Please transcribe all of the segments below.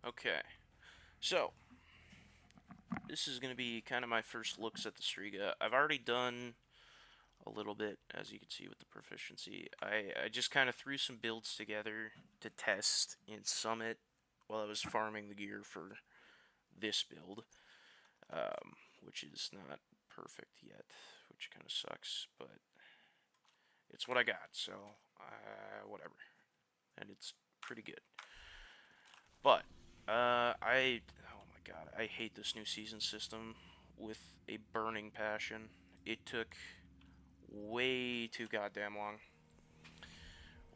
Okay, so this is going to be kind of my first looks at the Strega. I've already done a little bit, as you can see with the proficiency. I just kind of threw some builds together to test in Summit while I was farming the gear for this build, which is not perfect yet, which kind of sucks, but it's what I got, so whatever. And it's pretty good. But oh my god, I hate this new season system with a burning passion. It took way too goddamn long.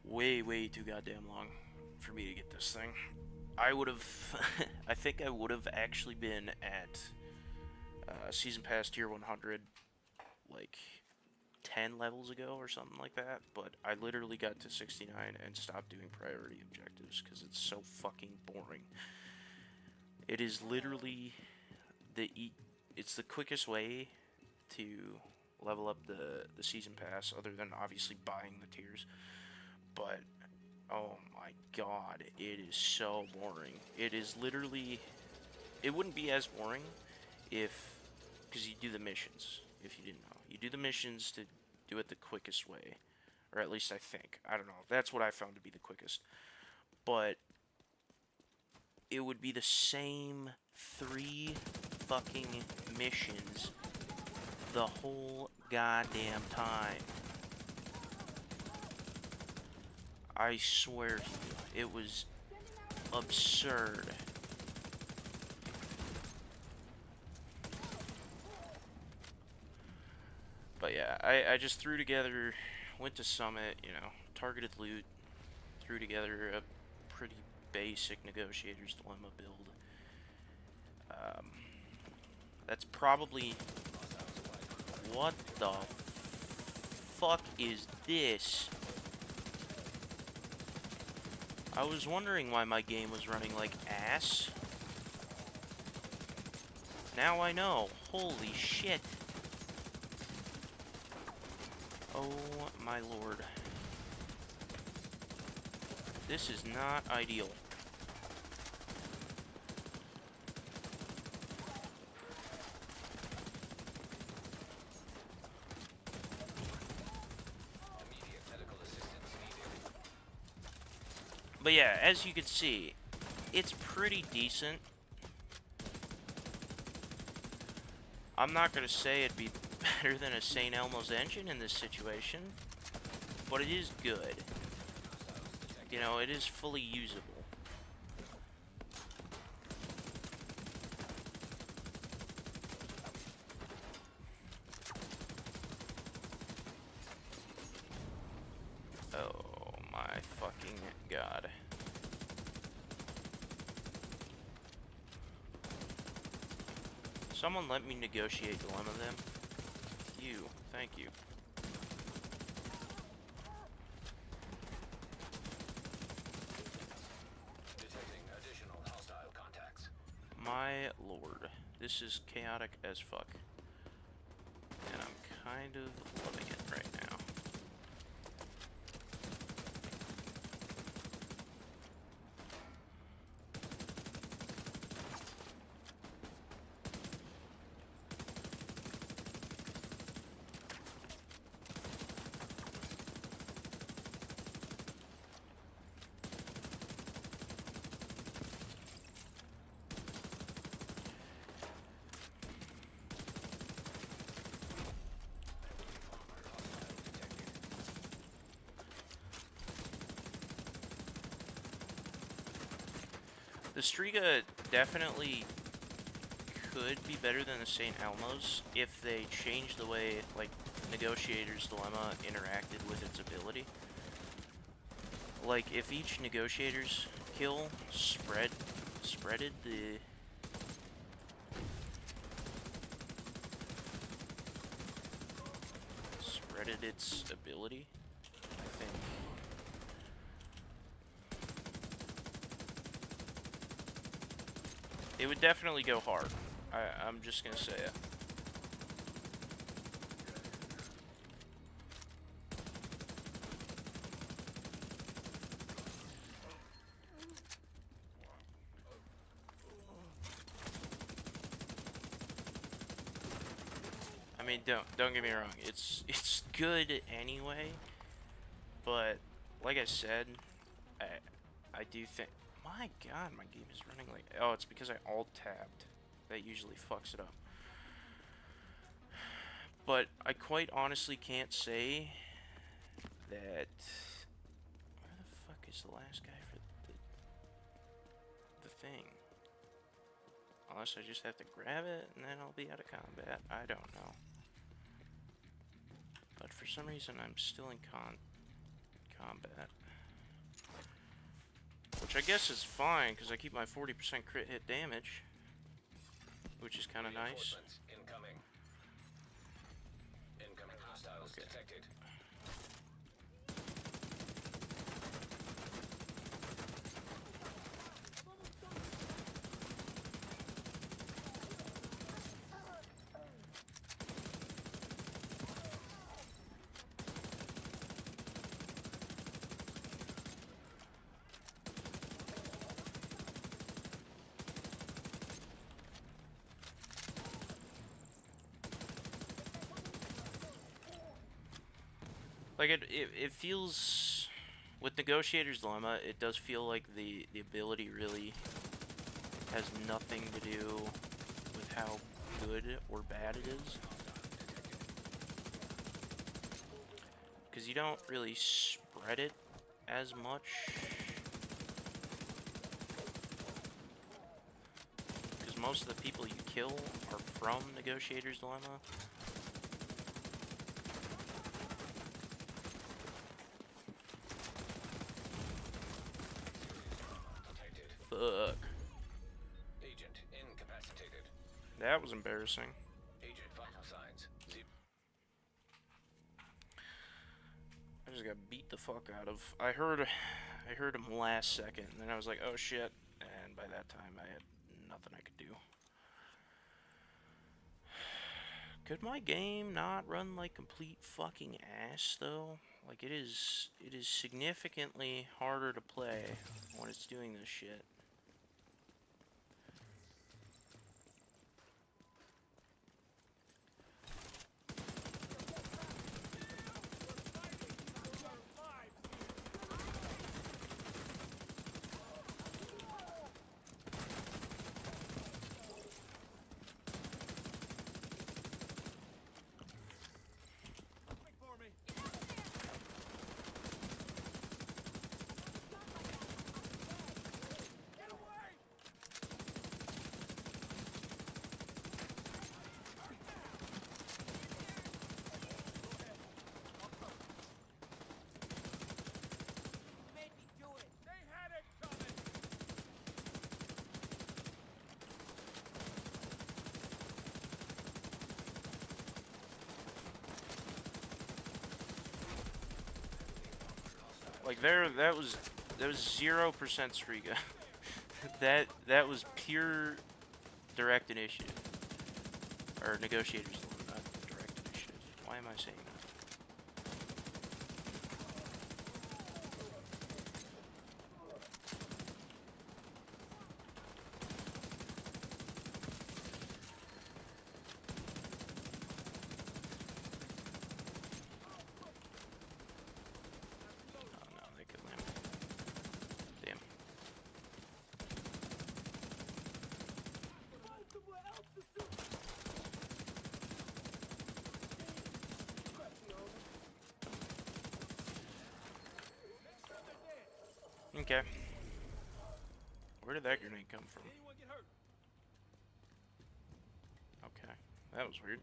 Way too goddamn long for me to get this thing. I would have, I think I would have actually been at Season Pass Tier 100 like 10 levels ago or something like that, but I literally got to 69 and stopped doing priority objectives because it's so fucking boring. It is literally the it's the quickest way to level up the season pass, other than obviously buying the tiers. But oh my god, it is so boring. It is literally, it wouldn't be as boring if, because you do the missions. If you didn't know, you do the missions to do it the quickest way, or at least I think. I don't know. That's what I found to be the quickest. But it would be the same 3 fucking missions the whole goddamn time. I swear to you, it was absurd. But yeah, I just threw together, went to Summit, you know, targeted loot, threw together a pretty basic Negotiator's Dilemma build. Um, that's probably, what the fuck is this? I was wondering why my game was running like ass. Now I know. Holy shit. Oh my lord. This is not ideal. But yeah, as you can see, it's pretty decent. I'm not gonna say it'd be better than a St. Elmo's engine in this situation, but it is good. You know, it is fully usable. Oh my fucking god. Someone let me negotiate Dilemma then. You, thank you. Detecting additional hostile contacts. My lord. This is chaotic as fuck. And I'm kind of loving it right now. The Strega definitely could be better than the St. Elmo's if they changed the way, like, Negotiator's Dilemma interacted with its ability. Like, if each Negotiator's kill spreaded its ability, I think. It would definitely go hard. I'm just gonna say it. mean, don't get me wrong. It's good anyway, but like I said, I I do think. My God, my game is running like. Oh, it's because I alt tabbed. That usually fucks it up. But I quite honestly can't say that. Where the fuck is the last guy for the thing? Unless I just have to grab it and then I'll be out of combat. I don't know. But for some reason I'm still in combat. Which I guess is fine because I keep my 40% crit hit damage. Which is kind of nice. Incoming. Incoming hostiles detected. Like it feels with Negotiator's Dilemma, it does feel like the ability really has nothing to do with how good or bad it is. Because you don't really spread it as much. Because most of the people you kill are from Negotiator's Dilemma. Fuck. Agent incapacitated. That was embarrassing. Agent vital signs. I just got beat the fuck out of. I heard him last second, and then I was like, oh shit. And by that time, I had nothing I could do. Could my game not run like complete fucking ass though? Like it is significantly harder to play when it's doing this shit. Like that was 0% Strega. that was pure direct initiative. Or negotiators, not direct initiative. Why am I saying that? Okay. Where did that grenade come from? Okay, that was weird.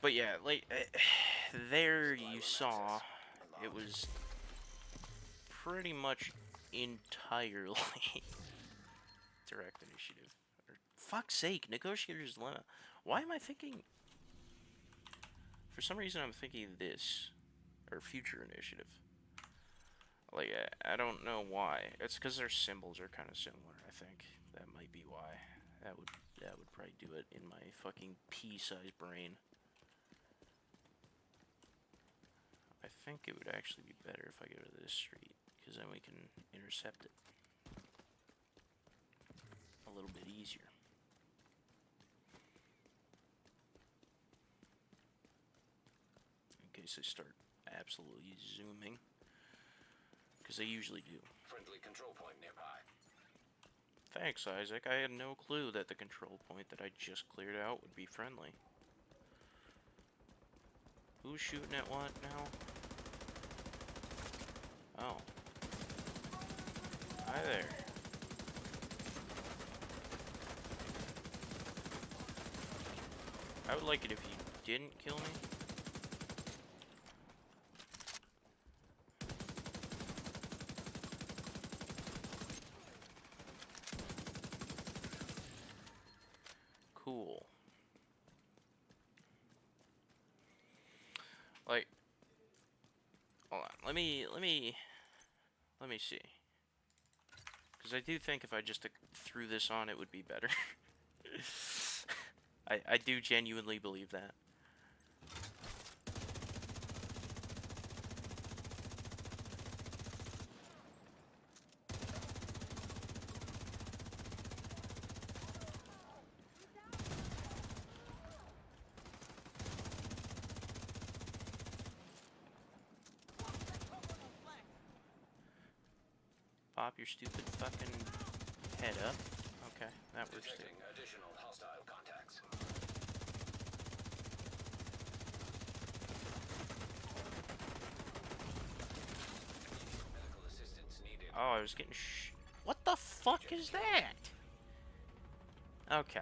But yeah, like, there you saw, it was pretty much entirely direct initiative. Or, fuck's sake, Negotiator's Dilemma. Why am I thinking... For some reason I'm thinking this, or Future Initiative. Like, I don't know why. It's because their symbols are kind of similar, I think. That might be why. That would probably do it in my fucking pea-sized brain. I think it would actually be better if I go to this street, because then we can intercept it a little bit easier. case they start absolutely zooming. Because they usually do. Friendly control point nearby. Thanks, Isaac. I had no clue that the control point that I just cleared out would be friendly. Who's shooting at what now? Oh. Hi there. I would like it if you didn't kill me. Cool. Like, hold on. Let me see. Because I do think if I just threw this on, it would be better. I do genuinely believe that. Pop your stupid fucking head up. Okay, that works too. Detecting additional hostile contacts. Medical assistance needed. Oh, I was getting What the fuck is that? Okay.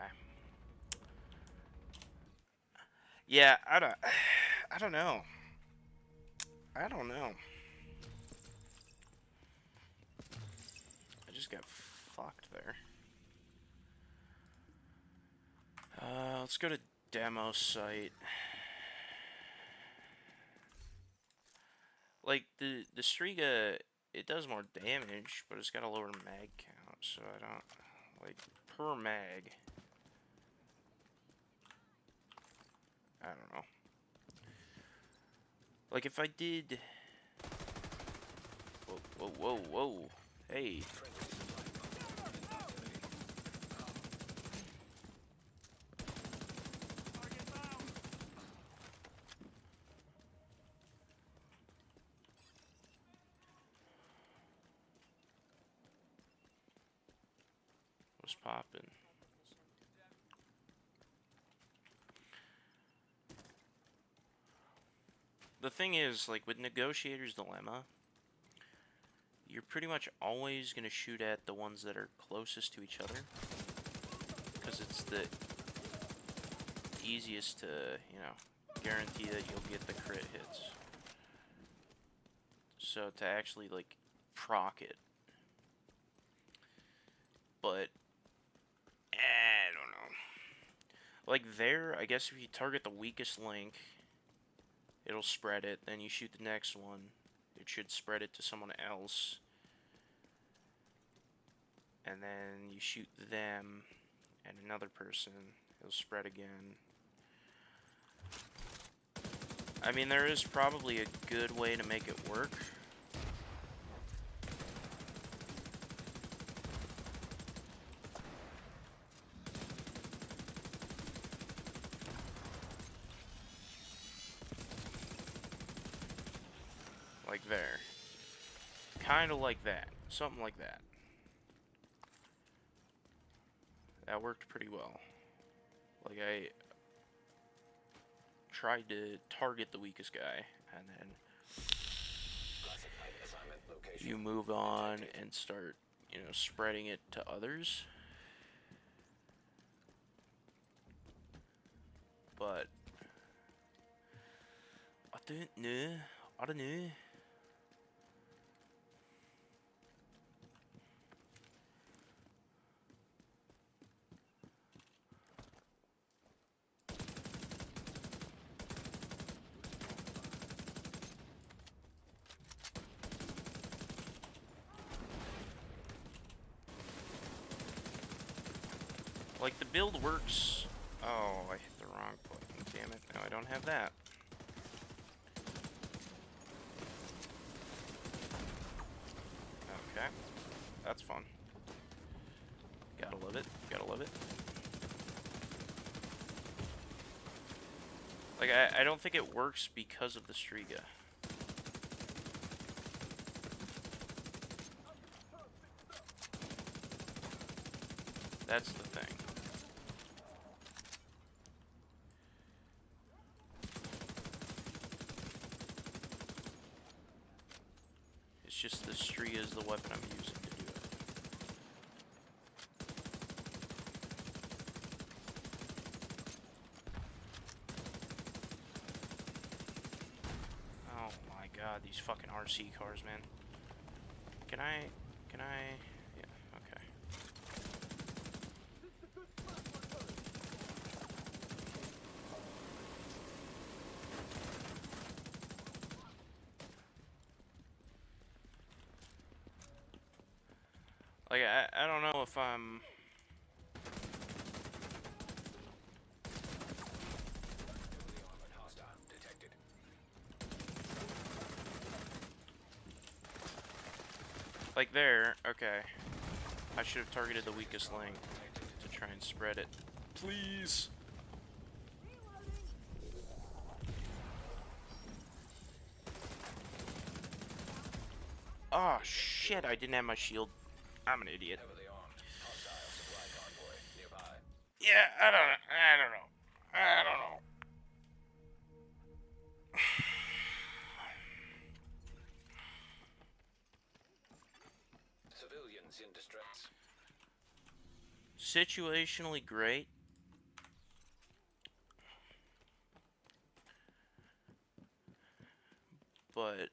Yeah, I don't know. I don't know. I just got fucked there. Let's go to demo site. Like the Strega, it does more damage, but it's got a lower mag count, so I don't like per mag. I don't know. Like if I did. Whoa, whoa, whoa, whoa! Hey. What's poppin'? The thing is, like with Negotiator's Dilemma, you're pretty much always gonna shoot at the ones that are closest to each other, because it's the easiest to, you know, guarantee that you'll get the crit hits. So to actually like proc it, but I don't know. Like there, I guess if you target the weakest link, it'll spread it. Then you shoot the next one, it should spread it to someone else. And then you shoot them and another person, it'll spread again. I mean, there is probably a good way to make it work. Like there. Kind of like that. Something like that. That worked pretty well. Like I tried to target the weakest guy, and then you move on and start, you know, spreading it to others. But I don't know. I don't know. Like the build works. Oh, I hit the wrong button. Damn it. No, I don't have that. Okay. That's fun. Gotta love it. Gotta love it. Like, I don't think it works because of the Strega. That's the thing. It's just the Strega is the weapon I'm using to do it. Oh my god, these fucking RC cars, man. Can I, yeah, okay. Like, I don't know if I'm... Heavily armored hostile detected. Like there, okay. I should have targeted the weakest link to try and spread it. Please! Oh shit, I didn't have my shield. I'm an idiot. Heavily armed hostile supply convoy nearby. Yeah, I don't know. Civilians in distress. Situationally great. But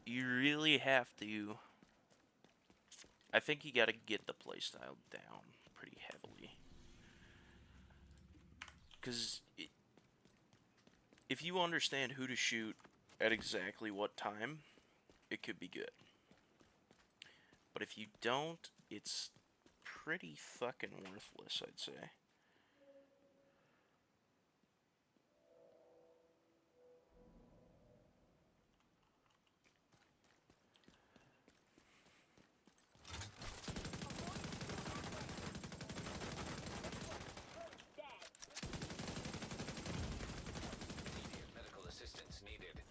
you really have to... I think you gotta get the playstyle down pretty heavily. Because if you understand who to shoot at exactly what time, it could be good. But if you don't, it's pretty fucking worthless, I'd say. Immediate medical assistance needed.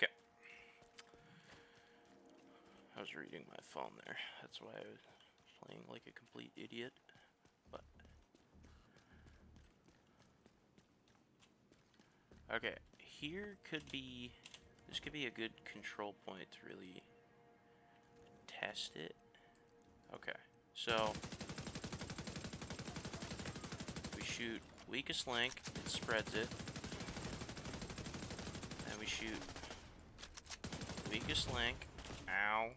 Okay. I was reading my phone there. That's why I was playing like a complete idiot. But okay, here could be... This could be a good control point to really test it. Okay, so we shoot weakest link, it spreads it. Then we shoot weakest link. Ow.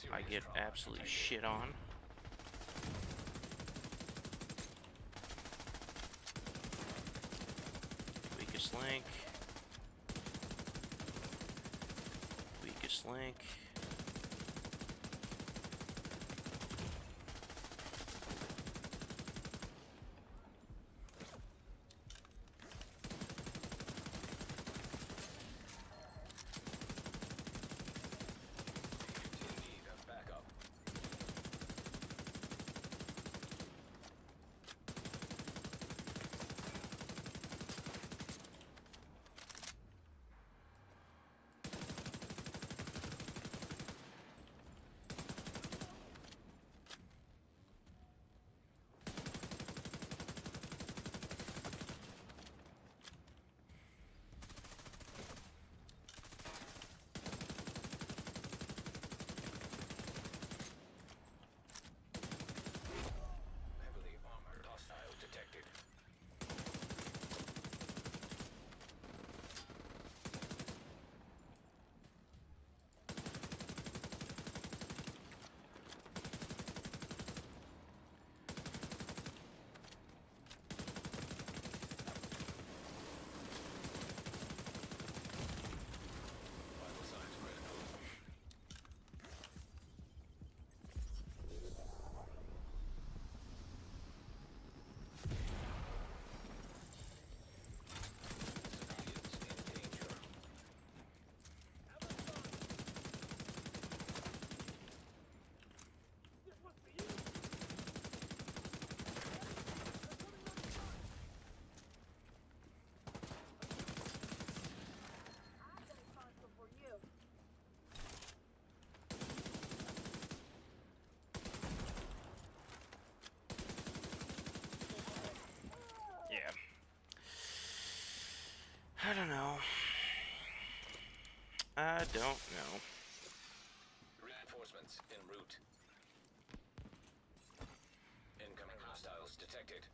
I Serious get trauma absolutely detected. shit on. Weakest link. Weakest link. In need of backup. don't know. I don't know. Reinforcements en route. Incoming hostiles detected.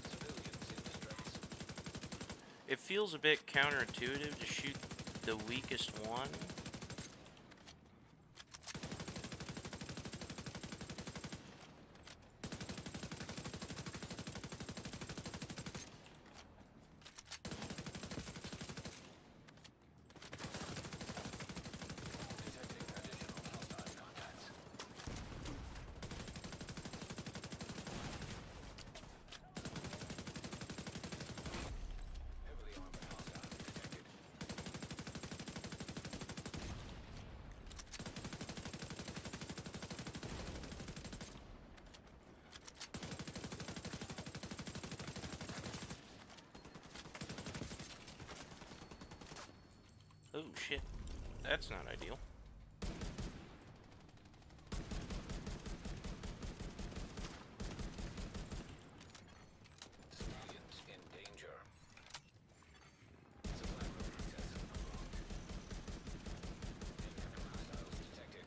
Civilians in distress. It feels a bit counterintuitive to shoot the weakest one. Detecting additional hostile contacts. Heavily armored hostiles detected. Oh shit. That's not ideal. Civilians in danger. Supply room access unlocked. Incoming hostiles detected.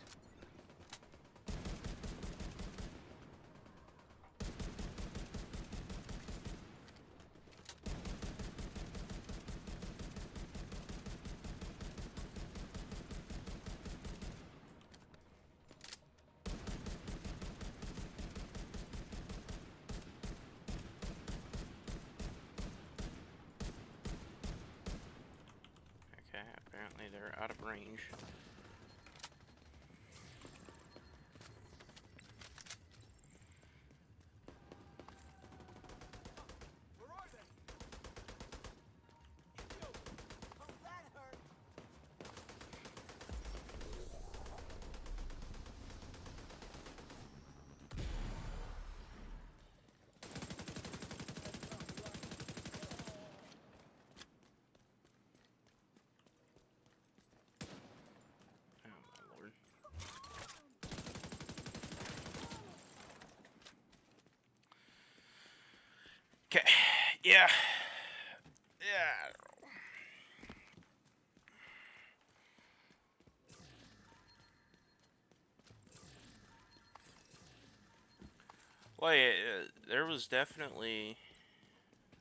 Okay, apparently they're out of range. Oh my lord. Okay, yeah. Yeah. Well, yeah, there was definitely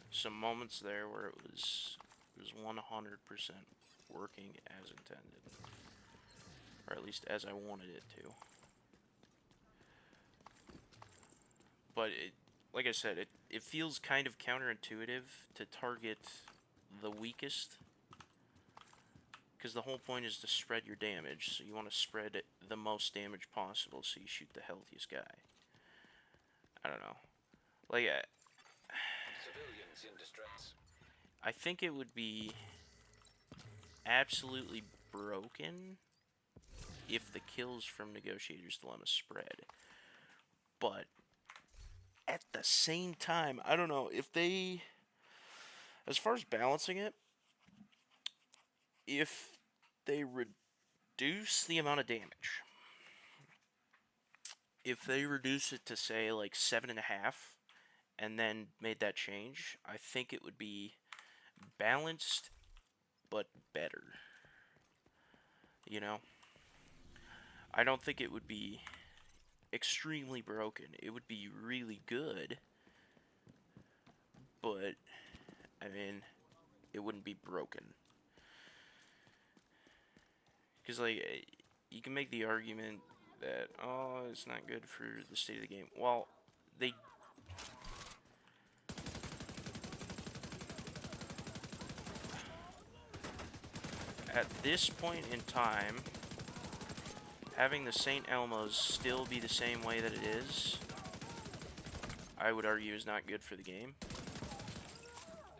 some moments there where it was 100% working as intended, or at least as I wanted it to. But like I said, it feels kind of counterintuitive to target the weakest, because the whole point is to spread your damage. So you want to spread the most damage possible, so you shoot the healthiest guy. I don't know. Like, Civilians in distress. I think it would be absolutely broken if the kills from Negotiator's Dilemma spread. But at the same time, I don't know if they, as far as balancing it, if they reduce the amount of damage, if they reduce it to say like 7.5, and then made that change, I think it would be balanced but better. You know, I don't think it would be extremely broken. It would be really good, but I mean, it wouldn't be broken. Because, like, you can make the argument that, oh, it's not good for the state of the game. Well, they. At this point in time, having the St. Elmo's still be the same way that it is, I would argue is not good for the game.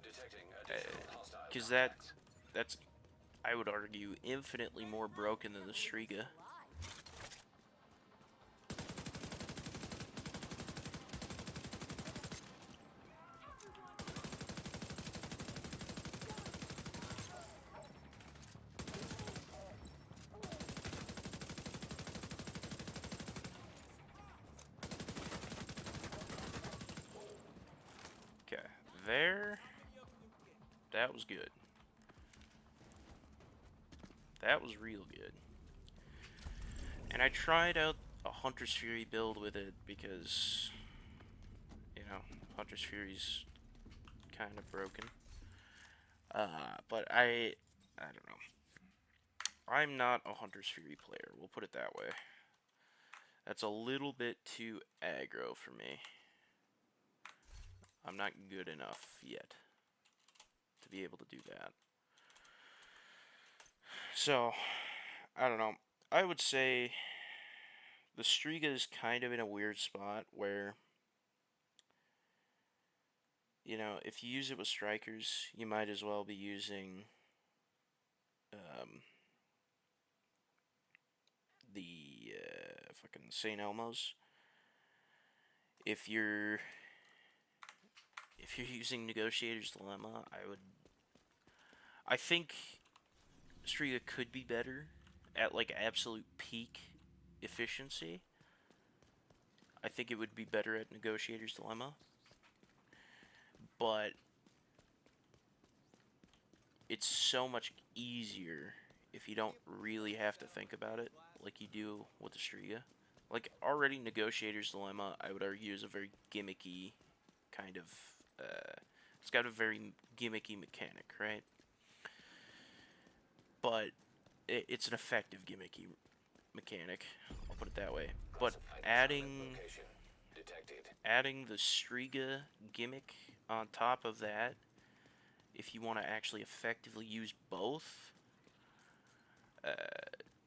Detecting additional hostile Because contacts. that's, I would argue, infinitely more broken than the Strega. there, that was good. That was real good. And I tried out a Hunter's Fury build with it because, you know, Hunter's Fury's kind of broken. But I don't know. I'm not a Hunter's Fury player, we'll put it that way. That's a little bit too aggro for me. I'm not good enough yet to be able to do that. So, I don't know. I would say the Strega is kind of in a weird spot where, you know, if you use it with strikers, you might as well be using the fucking St. Elmo's. If you're using Negotiator's Dilemma, I think Strega could be better at like absolute peak efficiency. I think it would be better at Negotiator's Dilemma, but it's so much easier if you don't really have to think about it like you do with the Strega. Like, already Negotiator's Dilemma, I would argue, is a very gimmicky kind of, it's got a very gimmicky mechanic, right? But it's an effective gimmicky mechanic, I'll put it that way. But adding the Strega gimmick on top of that, if you want to actually effectively use both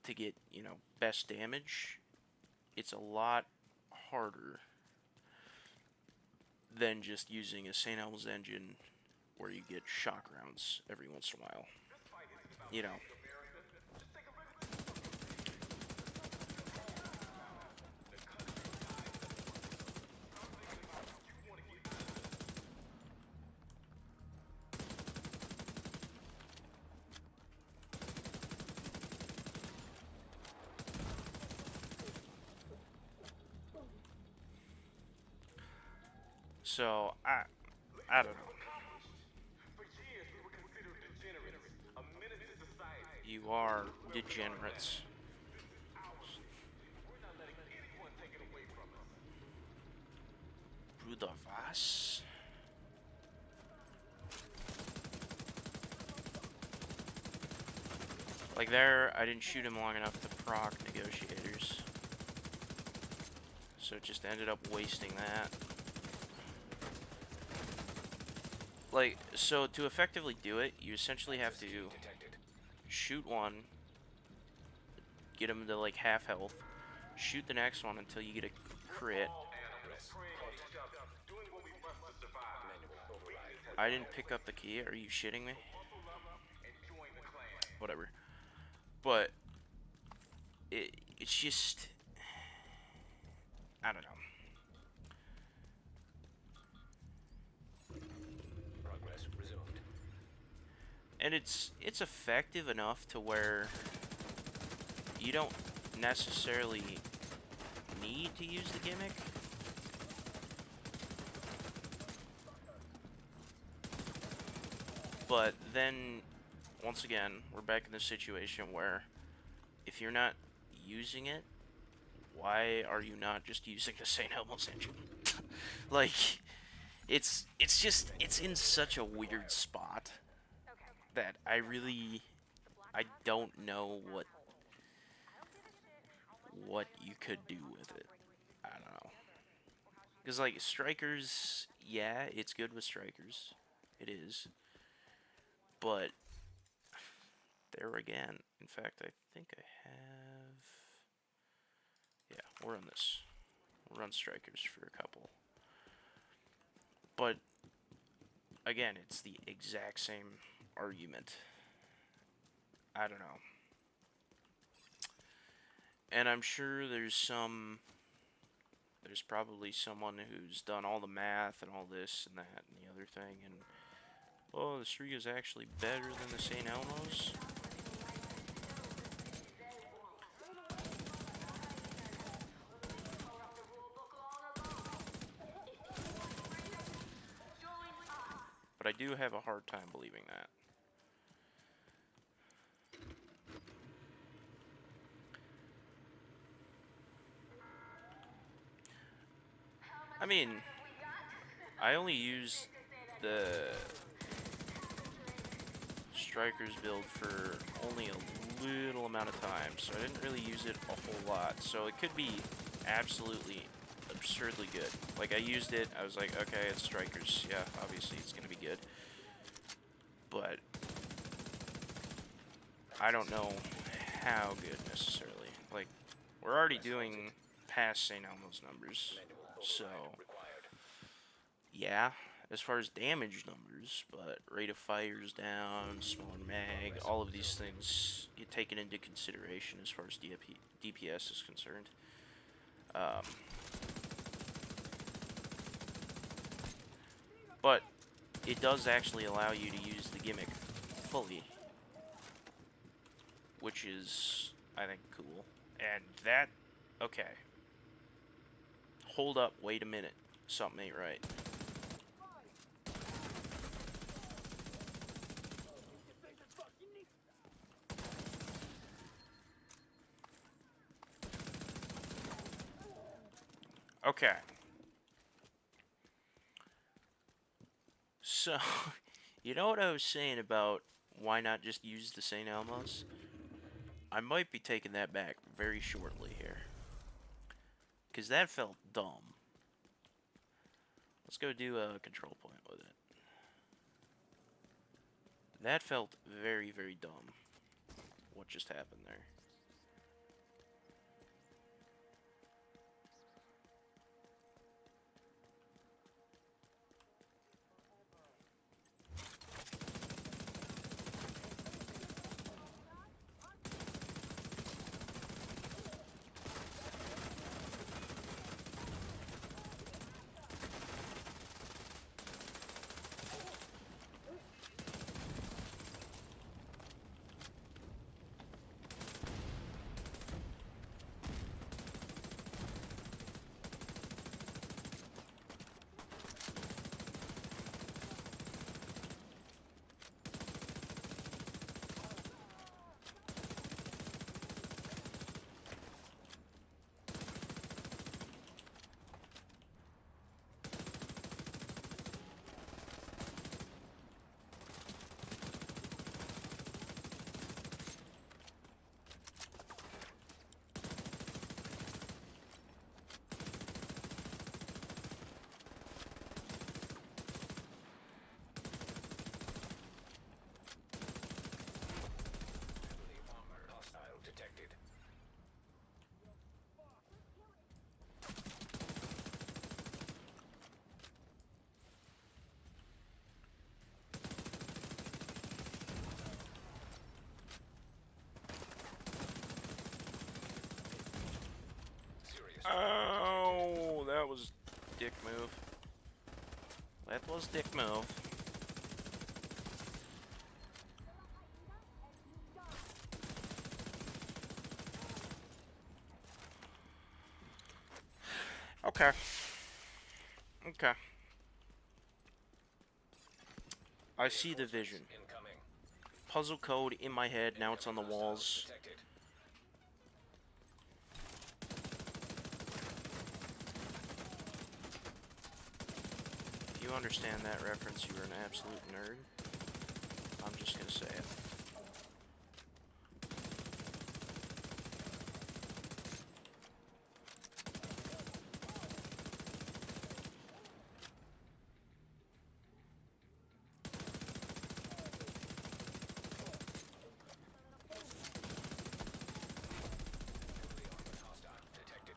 to get, you know, best damage, it's a lot harder than just using a St. Elmo's engine where you get shock rounds every once in a while. You know. So, I don't know. You are degenerates. Bruder was? Like there, I didn't shoot him long enough to proc Negotiators. So it just ended up wasting that. Like, so to effectively do it, you essentially have to shoot one, get him to like half health, shoot the next one until you get a crit. I didn't pick up the key, are you shitting me? Whatever. But, it's just, I don't know. And it's effective enough to where you don't necessarily need to use the gimmick. But then, once again, we're back in the situation where if you're not using it, why are you not just using the St. Elmo's engine? Like, it's in such a weird spot that I don't know what you could do with it. I don't know. Because, like, strikers, yeah, it's good with strikers. It is. But, there again, in fact, I think I have... Yeah, we'll run this. We'll run strikers for a couple. But, again, it's the exact same argument. I don't know. And I'm sure there's probably someone who's done all the math and all this and that and the other thing, and, oh, the Strega is actually better than the St. Elmo's. do have a hard time believing that. I mean, I only use the Strikers build for only a little amount of time, so I didn't really use it a whole lot. So it could be absolutely absurdly good. Like, I used it, I was like, okay, it's Strikers. Yeah, obviously it's gonna be good. But I don't know how good necessarily. Like, we're already doing past St. Elmo's numbers, so yeah, as far as damage numbers, but rate of fire's down, smaller mag, all of these things get taken into consideration as far as DPS is concerned. But it does actually allow you to use the gimmick fully, which is, I think, cool. And that, okay. Hold up, wait a minute. Something ain't right. Okay. So, you know what I was saying about why not just use the St. Elmo's? I might be taking that back very shortly here. Because that felt dumb. Let's go do a control point with it. That felt very, very dumb. What just happened there? Hostile detected. Serious. Oh, that was dick move. That was dick move. Okay. Okay. I see the vision. Incoming. Puzzle code in my head, now it's on the walls. Detected. If you understand that reference, you are an absolute nerd. I'm just gonna say it. Hostile detected.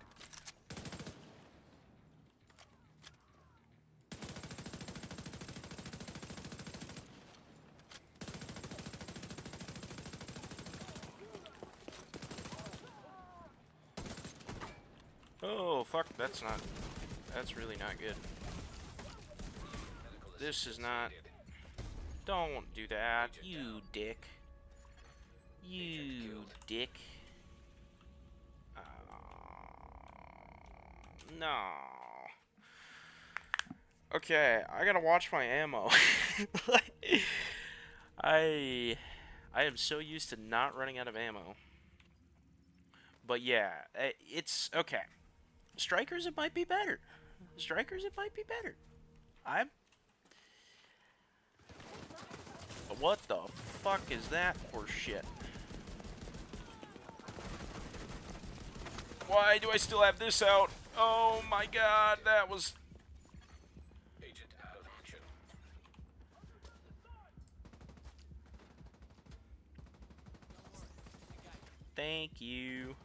Oh, fuck, that's really not good. Medical This is assistance not, needed. don't do that, Agent you down. dick. You killed. dick. No. Okay, I gotta watch my ammo. I I am so used to not running out of ammo. But yeah, it's okay. Strikers, it might be better. Strikers, it might be better. I'm. What the fuck is that horse shit? Why do I still have this out? Oh my god, that was. Agent out of action. Thank you.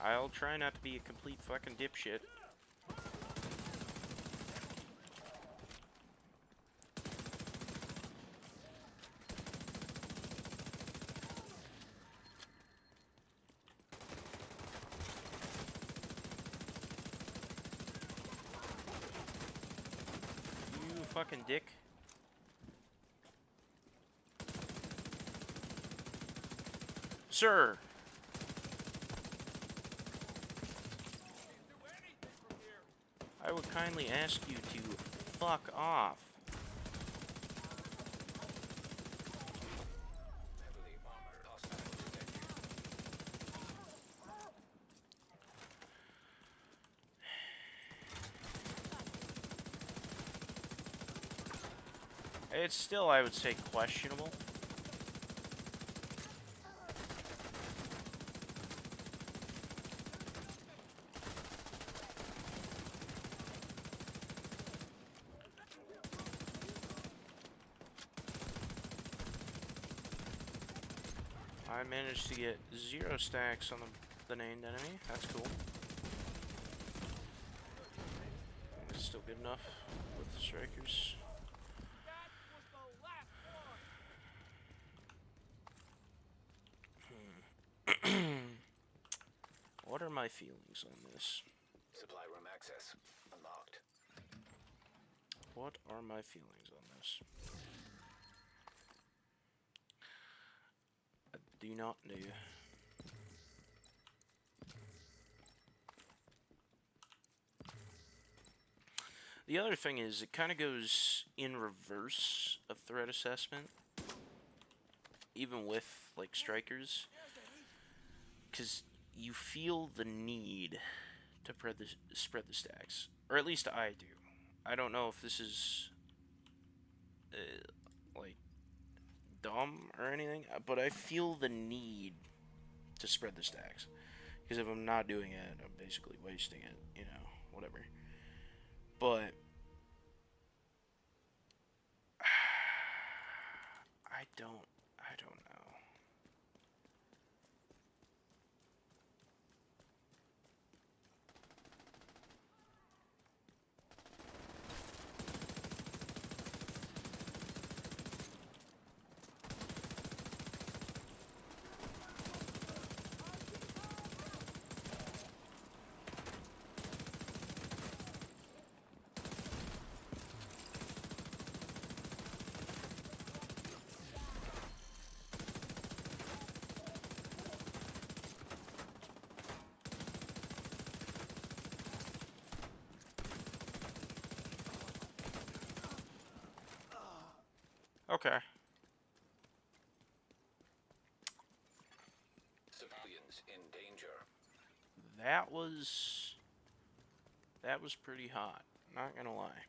I'll try not to be a complete fucking dipshit. You fucking dick. Sir. I would kindly ask you to fuck off. Heavily armored. Hostile detected. It's still, I would say, questionable. I managed to get 0 stacks on the named enemy. That's cool. It's still good enough with the strikers. What are my feelings on this? Supply room access unlocked. What are my feelings on this? I do not know. The other thing is, it kind of goes in reverse of threat assessment, even with, like, strikers, because you feel the need to spread the stacks, or at least I do. I don't know if this is, like, dumb or anything, but I feel the need to spread the stacks, because if I'm not doing it, I'm basically wasting it, you know, whatever. But I don't know. Okay. Civilians in danger. That was pretty hot. Not gonna lie.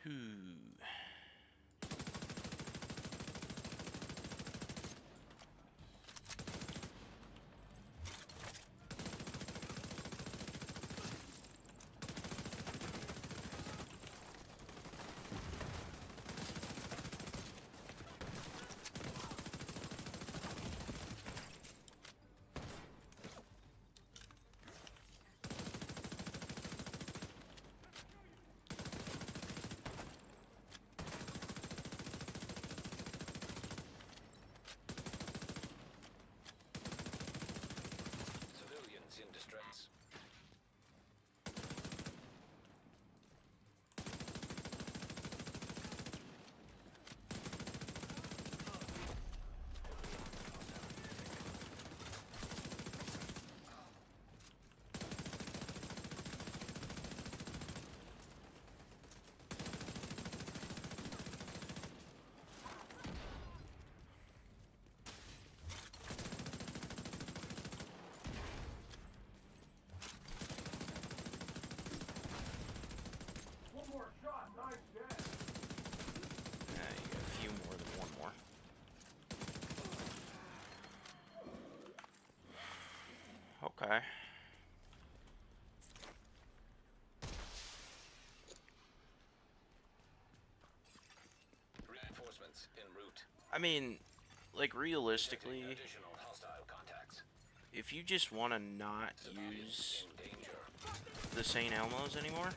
Whew. Civilians en route. I mean, like, realistically, Additional hostile contacts. if you just want to not Civilians use in danger. the St. Elmo's anymore,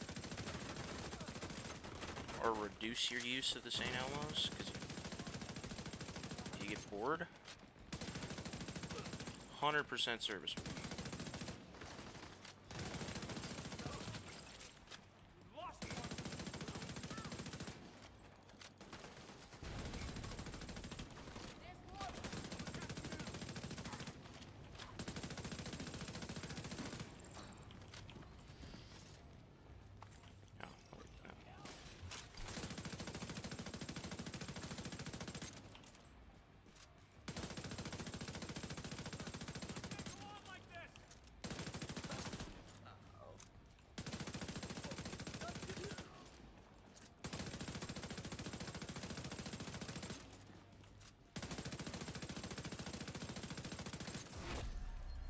or reduce your use of the St. Elmo's, because you get bored, 100% serviceable. Oh, wait, no.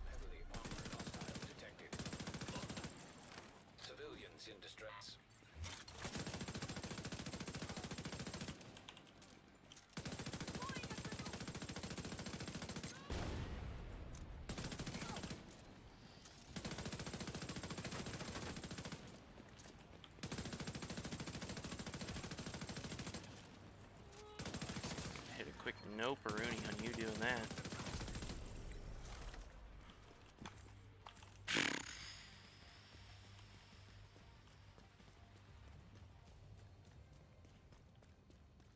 Heavily armored hostile detected. Civilians in distress. Hit a quick no-peroonie on you doing that.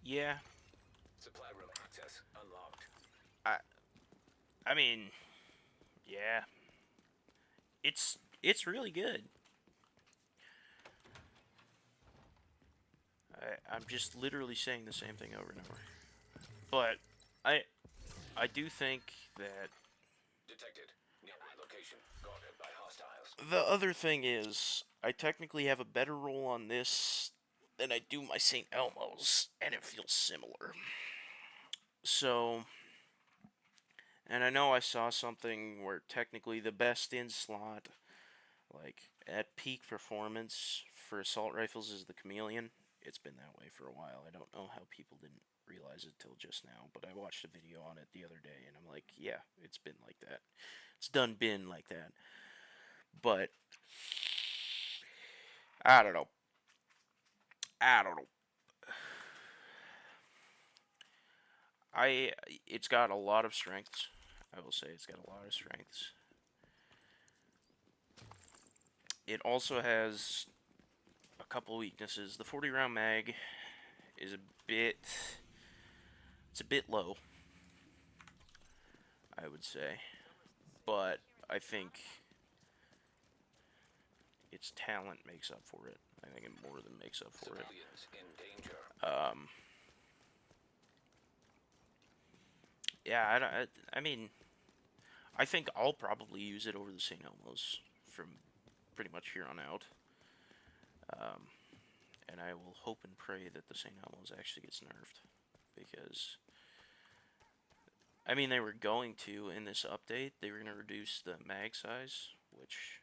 Yeah, Supply room access unlocked. I mean, yeah, it's really good. I'm just literally saying the same thing over and over. But I do think that Detected. Nearby location. Guarded by hostiles. the other thing is I technically have a better roll on this than I do my St. Elmo's, and it feels similar. So, and I know I saw something where technically the best in slot, like at peak performance for assault rifles, is the Chameleon. It's been that way for a while. I don't know how people didn't realize it till just now, but I watched a video on it the other day, and I'm like, yeah, it's been like that. It's done been like that. But I don't know. I don't know. It's got a lot of strengths. I will say it's got a lot of strengths. It also has a couple weaknesses. The 40 round mag is a bit it's a bit low, I would say. But I think its talent makes up for it. I think it more than makes up for it. Civilians in danger. Yeah, I mean, I think I'll probably use it over the St. Elmo's from pretty much here on out. And I will hope and pray that the St. Elmo's actually gets nerfed. Because, I mean, they were going to, in this update, they were going to reduce the mag size, which,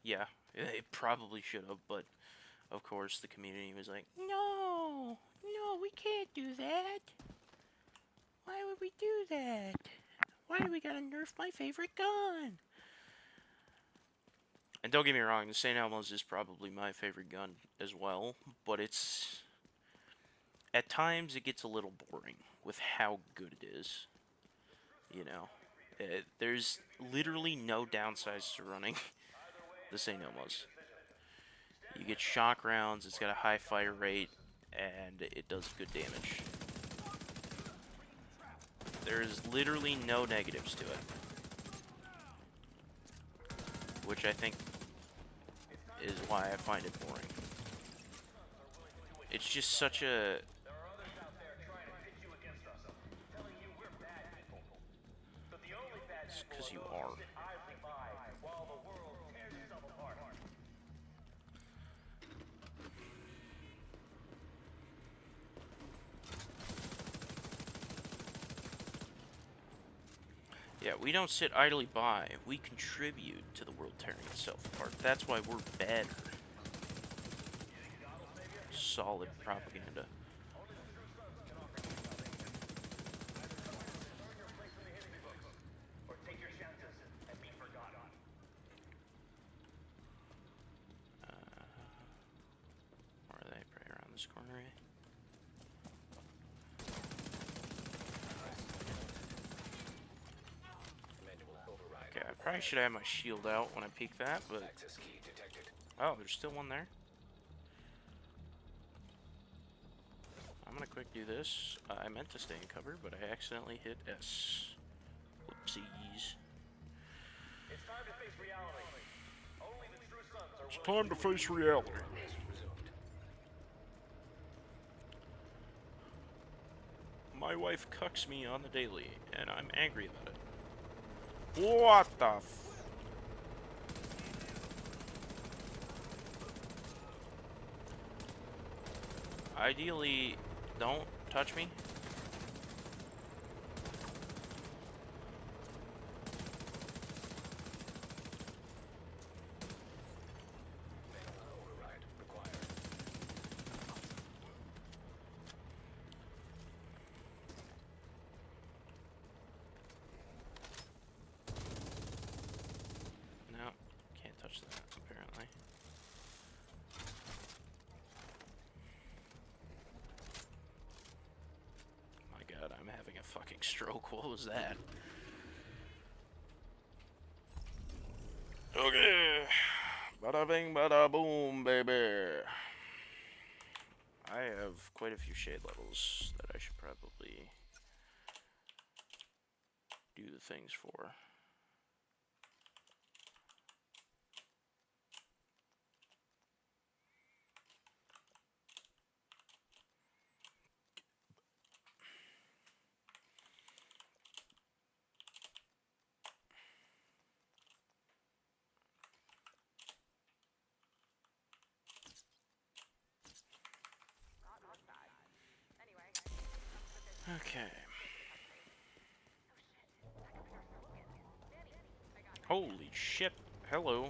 yeah, they probably should have, but of course the community was like, no, no, we can't do that. Why would we do that? Why do we gotta nerf my favorite gun? And don't get me wrong, the St. Elmo's is probably my favorite gun as well, but it's... At times it gets a little boring with how good it is. You know? There's literally no downsides to running the St. Elmo's. You get shock rounds, it's got a high fire rate, and it does good damage. There's literally no negatives to it. Which I think is why I find it boring. It's just such a... It's because you are. Yeah, we don't sit idly by. We contribute to the world tearing itself apart. That's why we're better. Solid propaganda. this corner. Manual override. Okay, I probably should have my shield out when I peek that, but Access key detected. oh, there's still one there. I'm gonna quick do this. I meant to stay in cover, but I accidentally hit S. Whoopsies. It's time to face reality. Only the true sons are It's time to face reality. Resumed. My wife cucks me on the daily, and I'm angry about it. What the f... Ideally, don't touch me. Manual override required. No, can't touch that, apparently. My god, I'm having a fucking stroke. What was that? Okay. Bada bing, bada boom, baby. I have quite a few shade levels that I should probably do the things for. Okay. Holy shit. Hello.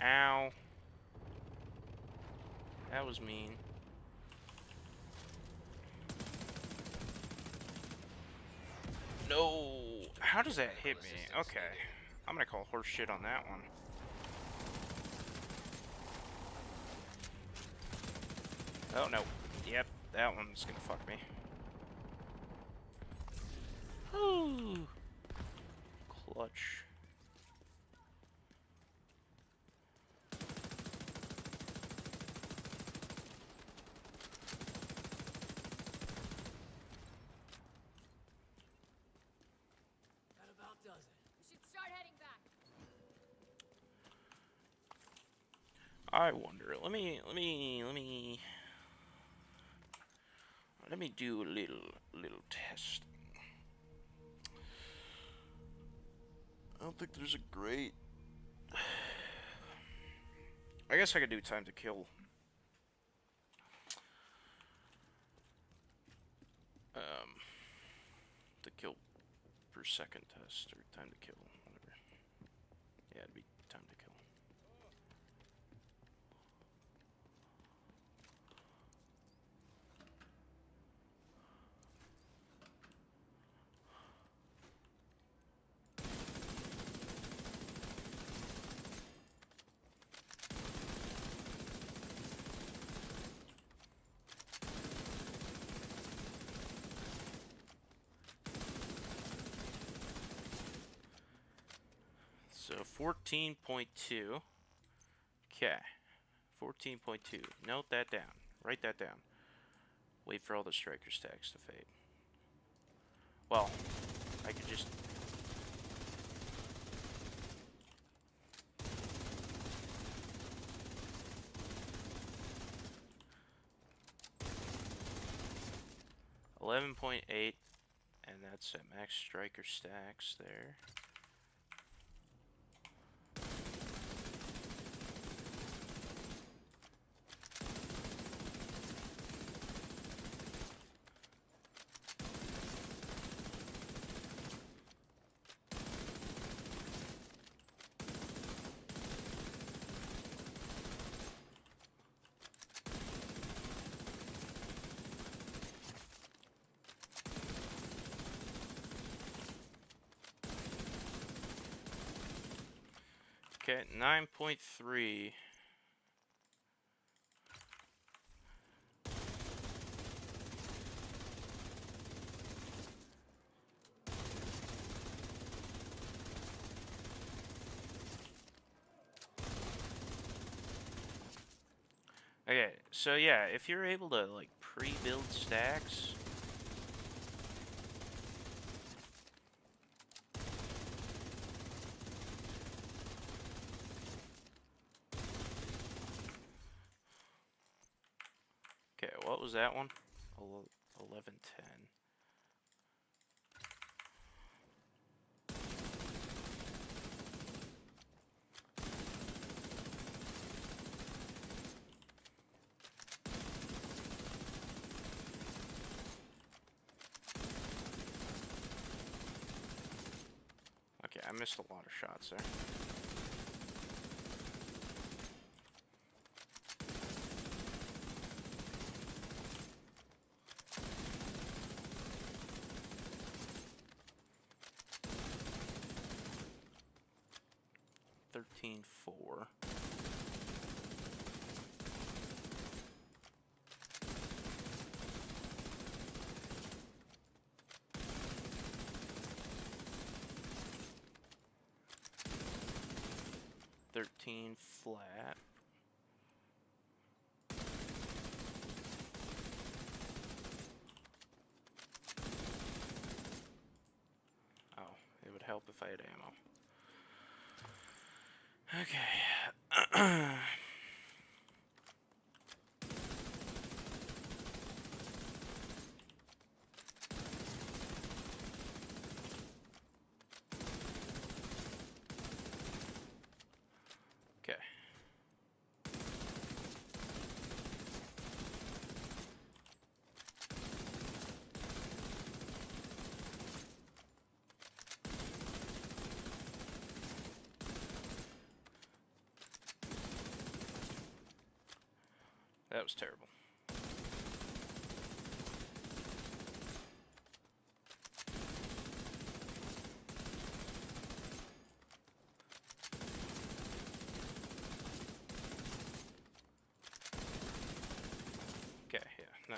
Ow. That was mean. No. How does that hit me? Okay. I'm gonna call horse shit on that one. Oh no. Yep, that one's gonna fuck me. Ooh. Clutch. That about does it. We should start heading back. I wonder. Let me do a little test. I don't think there's a great. I guess I could do time to kill. The kill per second test or time to kill, whatever. Yeah, it'd be time to kill. So 14.2. Okay. 14.2. Note that down. Write that down. Wait for all the striker stacks to fade. Well, I could just... $11.8, and that's at max striker stacks there. Okay, 9.3. Okay, so yeah, if you're able to like pre-build stacks, okay, what was that one? 1110. Okay, I missed a lot of shots there. $13.4. $13 flat. Oh, it would help if I had ammo. Okay. Okay. That was terrible. Okay, yeah, no.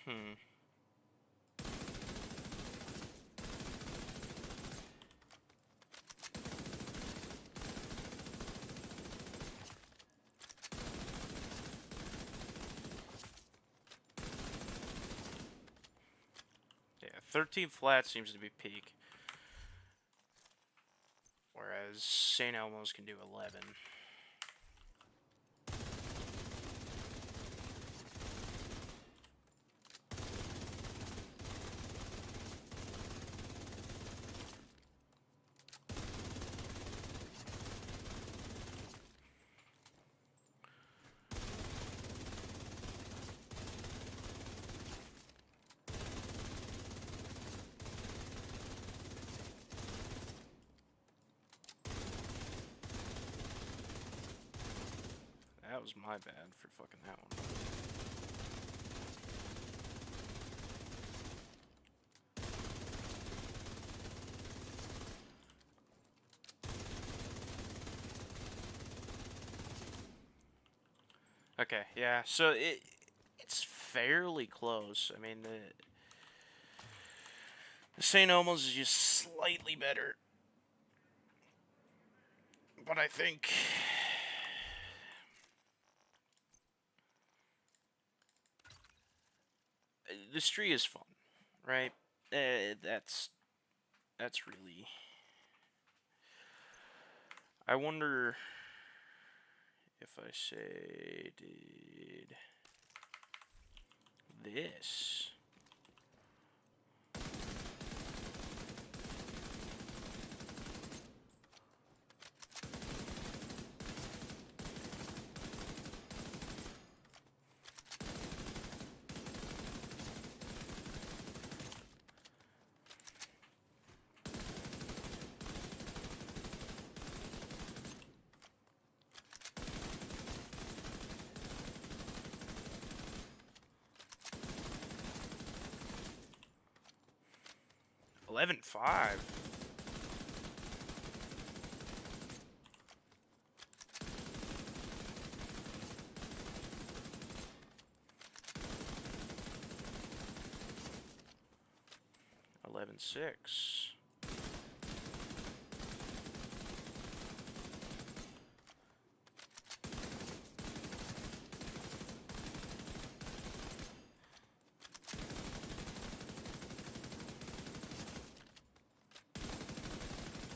Hmm. Yeah, 13 flat seems to be peak. Whereas St. Elmo's can do 11. That was my bad for fucking that one. Okay, yeah, so it's fairly close. I mean, the St. Elmo's is just slightly better. But I think the Strega is fun, right? That's really. I wonder if I say did this. $11.5. $11.6.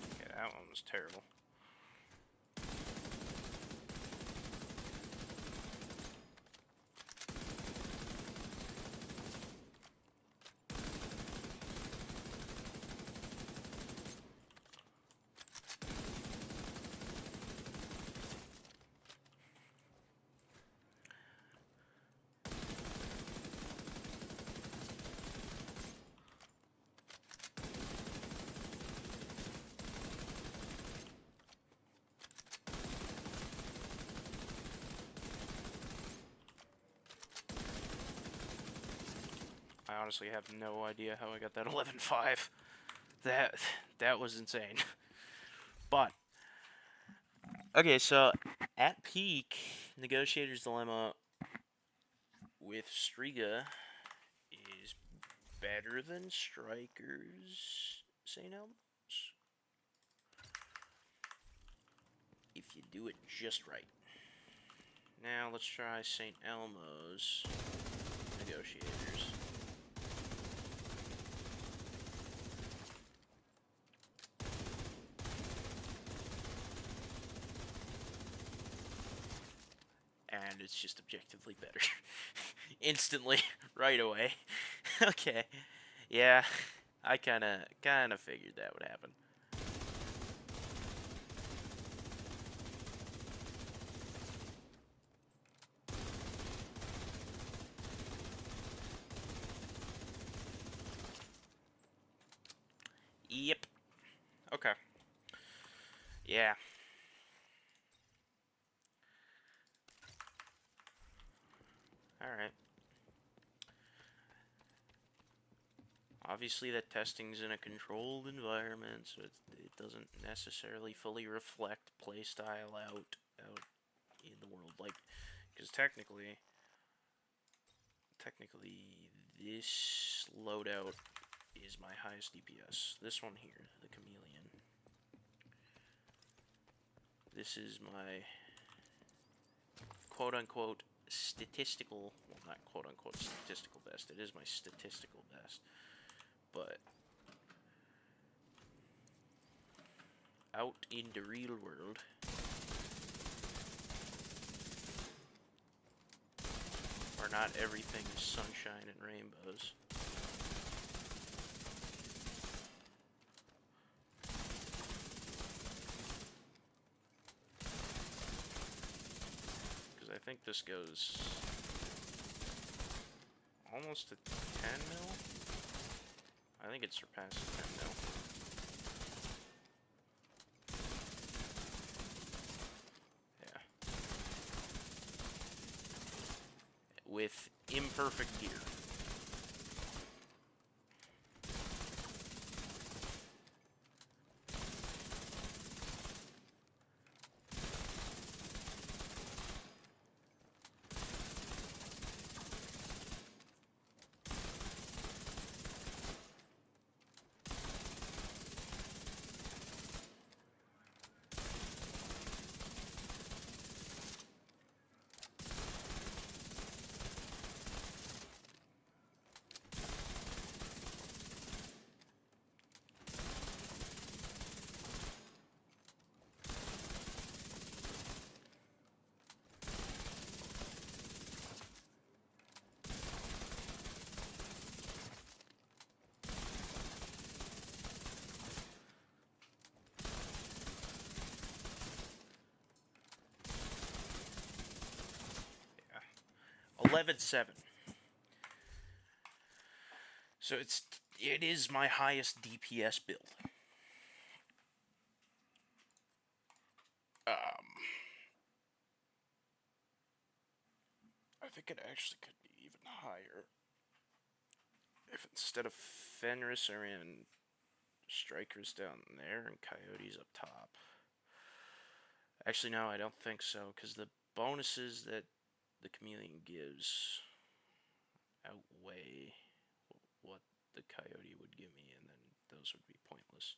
Okay, that one was terrible. I honestly have no idea how I got that 11.5. That was insane. But okay, so at peak, Negotiator's Dilemma with Strega is better than Striker's St. Elmo's if you do it just right. Now let's try St. Elmo's Negotiators. And it's just objectively better. Instantly, right away. Okay. Yeah, I kinda figured that would happen. Yep. Okay. Yeah. Alright. Obviously, that testing's in a controlled environment, so it doesn't necessarily fully reflect playstyle out in the world. Like, because technically, this loadout is my highest DPS. This one here, the Chameleon. This is my quote-unquote statistical, well, not quote-unquote statistical best, it is my statistical best, but out in the real world, where not everything is sunshine and rainbows, because I think this goes almost to 10 mil. I think it surpasses 10 mil. Yeah. With imperfect gear. 11.7. So it is my highest DPS build. I think it actually could be even higher if instead of Fenris I ran Strikers down there and Coyotes up top. Actually, no, I don't think so, because the bonuses that the Chameleon gives outweigh what the Coyote would give me, and then those would be pointless.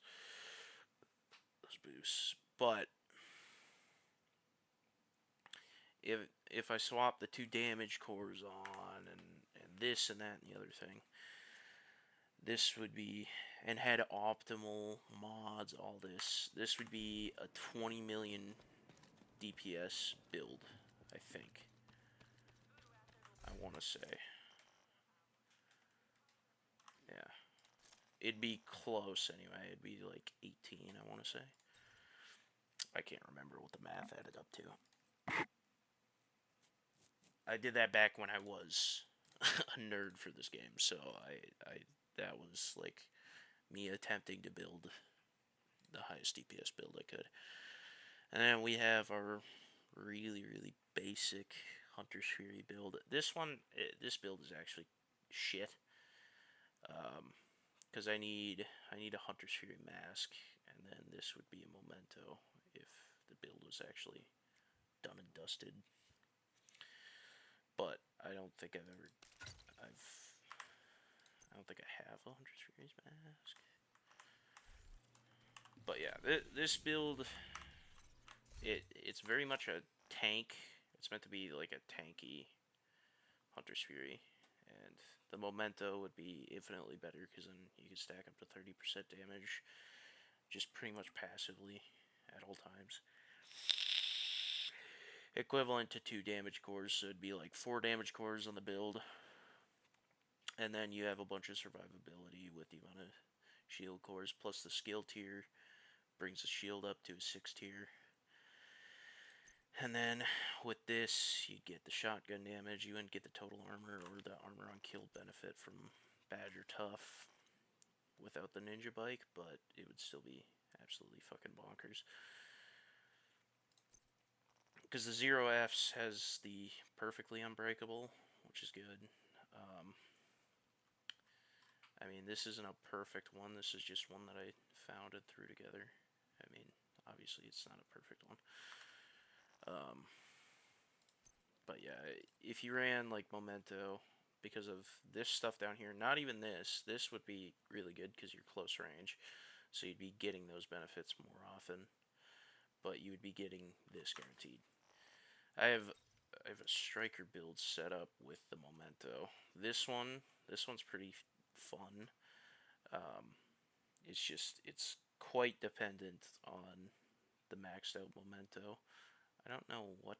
Those boosts. But if I swap the 2 damage cores on and this and that and the other thing, this would be, and had optimal mods, all this would be a 20 million DPS build, I think. I want to say. Yeah. It'd be close anyway. It'd be like 18, I want to say. I can't remember what the math added up to. I did that back when I was a nerd for this game, so I that was like me attempting to build the highest DPS build I could. And then we have our really basic Hunter's Fury build. This build is actually shit. Because I need a Hunter's Fury mask, and then this would be a memento if the build was actually done and dusted. But I don't think I don't think I have a Hunter's Fury's mask. But yeah, this build, it's very much a tank. It's meant to be like a tanky Hunter's Fury, and the memento would be infinitely better because then you can stack up to 30% damage just pretty much passively at all times. Equivalent to 2 damage cores, so it'd be like 4 damage cores on the build. And then you have a bunch of survivability with the amount of shield cores, plus the skill tier brings the shield up to a 6 tier. And then with this, you'd get the shotgun damage, you wouldn't get the total armor or the armor on kill benefit from Badger Tough without the ninja bike, but it would still be absolutely fucking bonkers. Because the Zero Fs has the perfectly unbreakable, which is good. I mean, this isn't a perfect one. This is just one that I found and threw together. I mean, obviously it's not a perfect one. But yeah, if you ran like Memento, because of this stuff down here, not even this would be really good because you're close range. So you'd be getting those benefits more often. But you would be getting this guaranteed. I have a striker build set up with the memento. This one's pretty fun. It's quite dependent on the maxed out memento. I don't know what.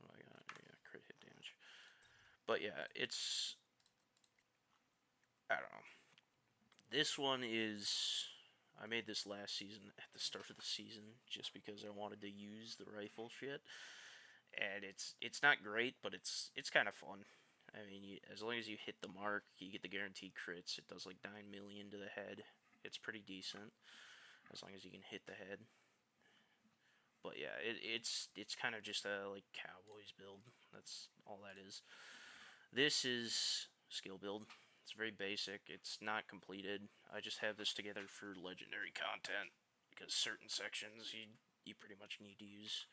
Oh, I got crit hit damage. But yeah, I don't know. This one is. I made this last season at the start of the season just because I wanted to use the rifle shit, and it's not great, but it's kind of fun. I mean, as long as you hit the mark, you get the guaranteed crits. It does like 9 million to the head. It's pretty decent as long as you can hit the head. But yeah, it's kind of just a like Cowboys build. That's all that is. This is skill build. It's very basic. It's not completed. I just have this together for legendary content because certain sections you pretty much need to use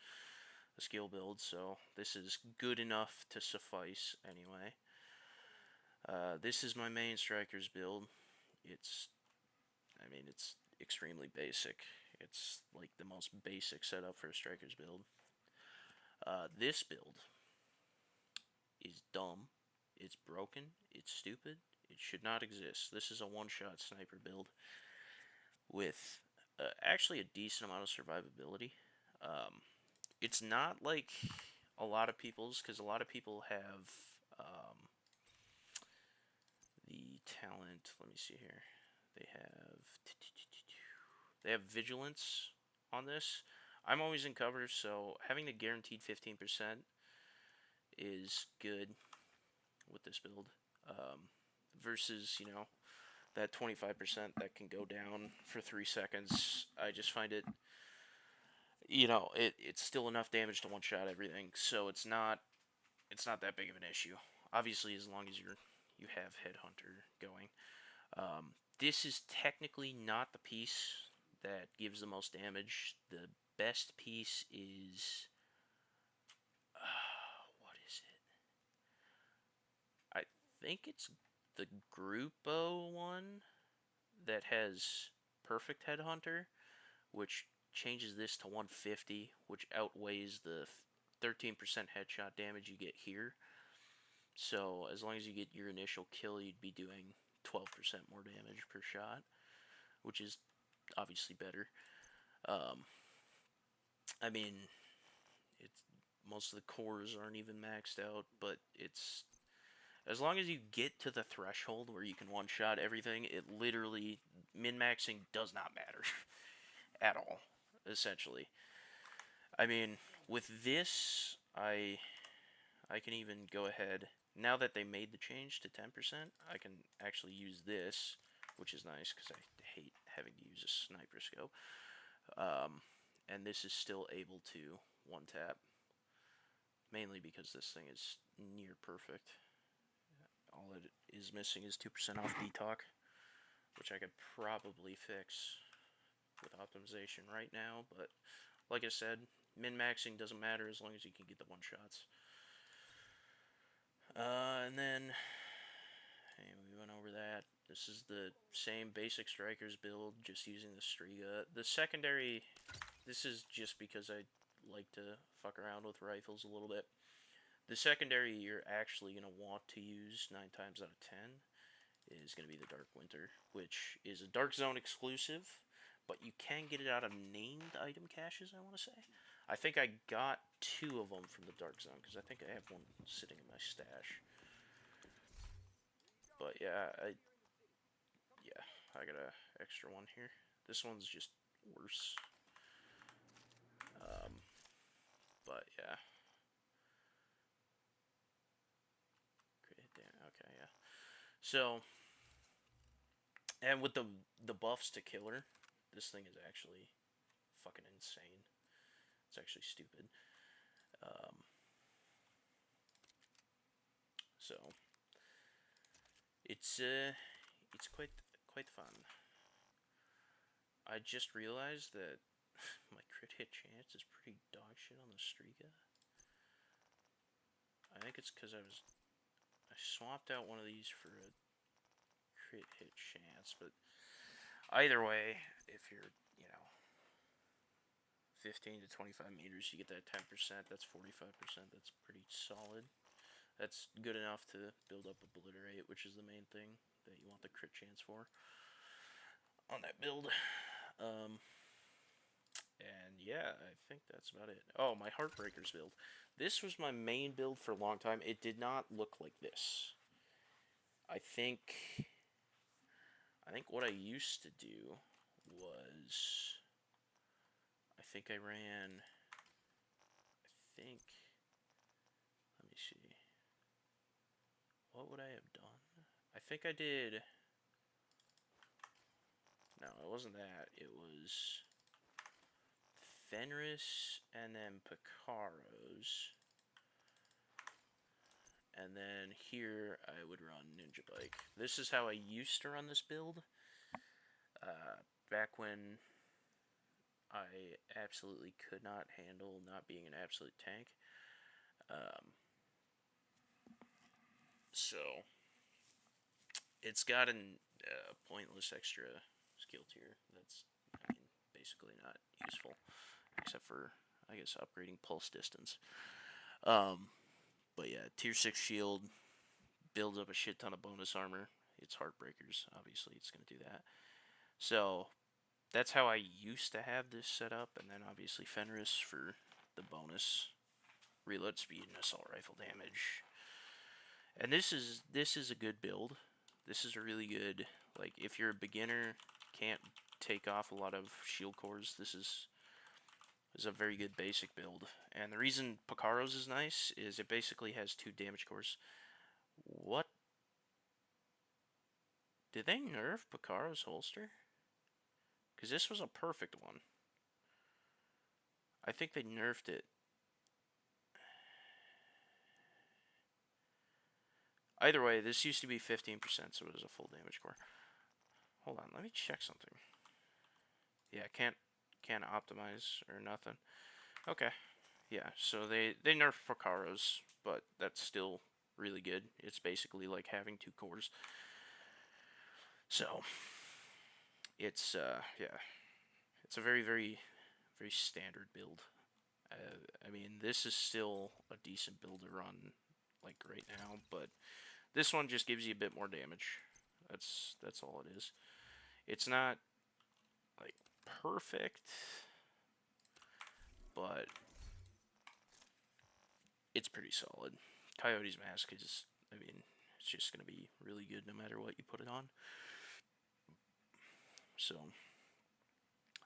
a skill build. So this is good enough to suffice anyway. This is my main strikers build. It's extremely basic. It's like the most basic setup for a strikers build. This build is dumb. It's broken. It's stupid. It should not exist. This is a one-shot sniper build with actually a decent amount of survivability. It's not like a lot of people's, because a lot of people have the talent. Let me see here. They have vigilance on this. I'm always in cover, so having the guaranteed 15% is good with this build. Versus, that 25% that can go down for 3 seconds. I just find it, it's still enough damage to one-shot everything, so it's not that big of an issue. Obviously, as long as you have Headhunter going. This is technically not the piece that gives the most damage. The best piece is what is it? I think it's the Grupo one that has perfect Headhunter, which changes this to 150, which outweighs the 13% headshot damage you get here. So as long as you get your initial kill, you'd be doing 12% more damage per shot, which is obviously better. I mean, it's most of the cores aren't even maxed out, but it's as long as you get to the threshold where you can one-shot everything, it literally min-maxing does not matter at all, essentially. I mean, with this, I can even go ahead now that they made the change to 10%. I can actually use this, which is nice because I hate having to use a sniper scope. And this is still able to one tap, mainly because this thing is near perfect. All it is missing is 2% off BTOC, which I could probably fix with optimization right now, but like I said, min-maxing doesn't matter as long as you can get the one-shots. And then, hey, we went over that. This is the same basic strikers build, just using the Strega. The secondary, this is just because I like to fuck around with rifles a little bit. The secondary you're actually going to want to use 9 times out of 10 is going to be the Dark Winter, which is a Dark Zone exclusive, but you can get it out of named item caches, I want to say. I think I got 2 of them from the Dark Zone, because I think I have one sitting in my stash. But yeah, I got an extra one here. This one's just worse. But yeah. Okay, yeah. So, and with the buffs to killer, this thing is actually fucking insane. It's actually stupid. So it's quite fun. I just realized that my crit hit chance is pretty dog shit on the Strega. I think it's because I swapped out one of these for a crit hit chance, but either way, if you're 15 to 25 meters, you get that 10%. That's 45%. That's pretty solid. That's good enough to build up Obliterate, which is the main thing that you want the crit chance for on that build. And yeah, I think that's about it. Oh, my Heartbreakers build. This was my main build for a long time. It did not look like this. I think what I used to do was I think I ran let me see. What would I have done? I think I did. No, it wasn't that. It was Fenris and then Picaros. And then here I would run Ninja Bike. This is how I used to run this build. Back when I absolutely could not handle not being an absolute tank. So it's got a pointless extra skill tier that's, basically not useful, except for, I guess, upgrading pulse distance. But yeah, tier 6 shield builds up a shit ton of bonus armor. It's Heartbreakers, obviously it's going to do that. So that's how I used to have this set up, and then obviously Fenris for the bonus reload speed and assault rifle damage. And this is a good build. This is a really good, like, if you're a beginner, can't take off a lot of shield cores, this is is a very good basic build. And the reason Picaro's is nice is it basically has 2 damage cores. What? Did they nerf Picaro's holster? Because this was a perfect one. I think they nerfed it. Either way, this used to be 15%, so it was a full damage core. Hold on, let me check something. Yeah, can't optimize or nothing. Okay. Yeah, so they nerfed Picaro's, but that's still really good. It's basically like having 2 cores. So, it's yeah, it's a very standard build. I mean, this is still a decent build to run like right now, but this one just gives you a bit more damage. That's all it is. It's not like perfect, but it's pretty solid. Coyote's Mask is, I mean, it's just gonna be really good no matter what you put it on. So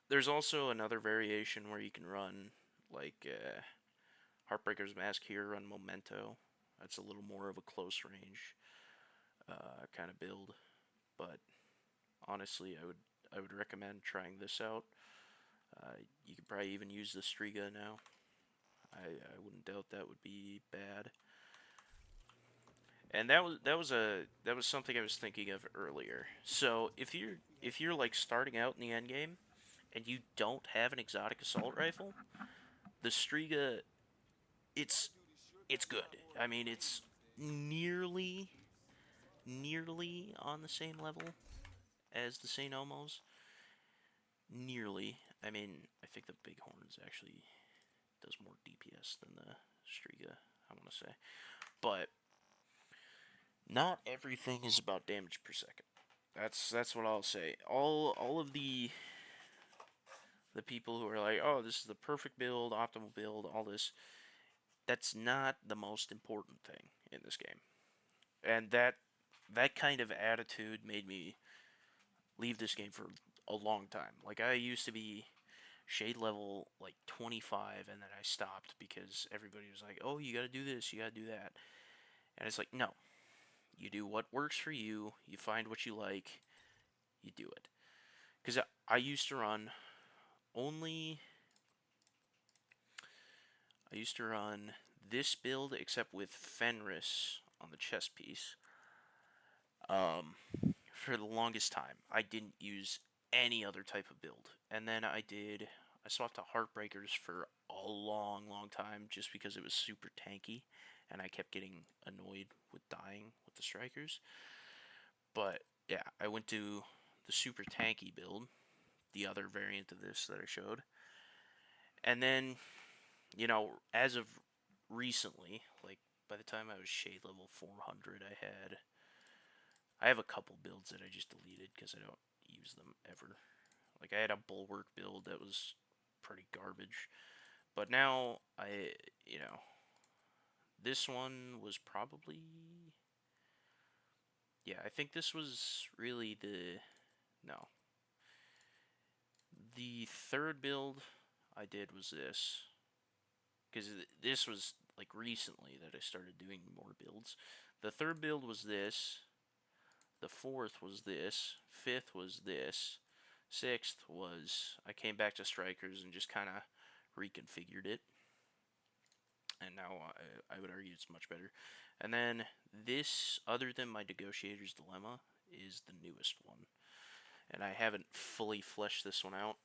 there's also another variation where you can run like Heartbreaker's Mask here, run Memento. That's a little more of a close range kind of build, but honestly, I would recommend trying this out. You could probably even use the Strega now. I wouldn't doubt that would be bad. And that was something I was thinking of earlier. So if you're like starting out in the end game and you don't have an exotic assault rifle, the Striga it's it's good. I mean, it's nearly on the same level as the Saint Elmo's. Nearly. I mean, I think the Bighorns actually does more DPS than the Striga, I want to say. But not everything is about damage per second. That's what I'll say. All of the people who are like, "Oh, this is the perfect build, optimal build, all this." That's not the most important thing in this game. And that kind of attitude made me leave this game for a long time. Like I used to be shade level like 25 and then I stopped because everybody was like, "Oh, you got to do this, you got to do that." And it's like, "No. You do what works for you. You find what you like. You do it." Cuz I used to run only I used to run this build except with Fenris on the chest piece. Um, for the longest time, I didn't use any other type of build. And then I swapped to Heartbreakers for a long time just because it was super tanky and I kept getting annoyed with dying with the Strikers. But yeah, I went to the super tanky build, the other variant of this that I showed. And then, as of recently, like by the time I was shade level 400, I have a couple builds that I just deleted because I don't use them ever. Like I had a bulwark build that was pretty garbage, but now you know, this one was probably, yeah, I think this was really no, the third build I did was this, because this was like recently that I started doing more builds. The third build was this. The fourth was this. Fifth was this. Sixth was I came back to Strikers and just kind of reconfigured it. And now I would argue it's much better. And then this, other than my Negotiator's Dilemma, is the newest one. And I haven't fully fleshed this one out.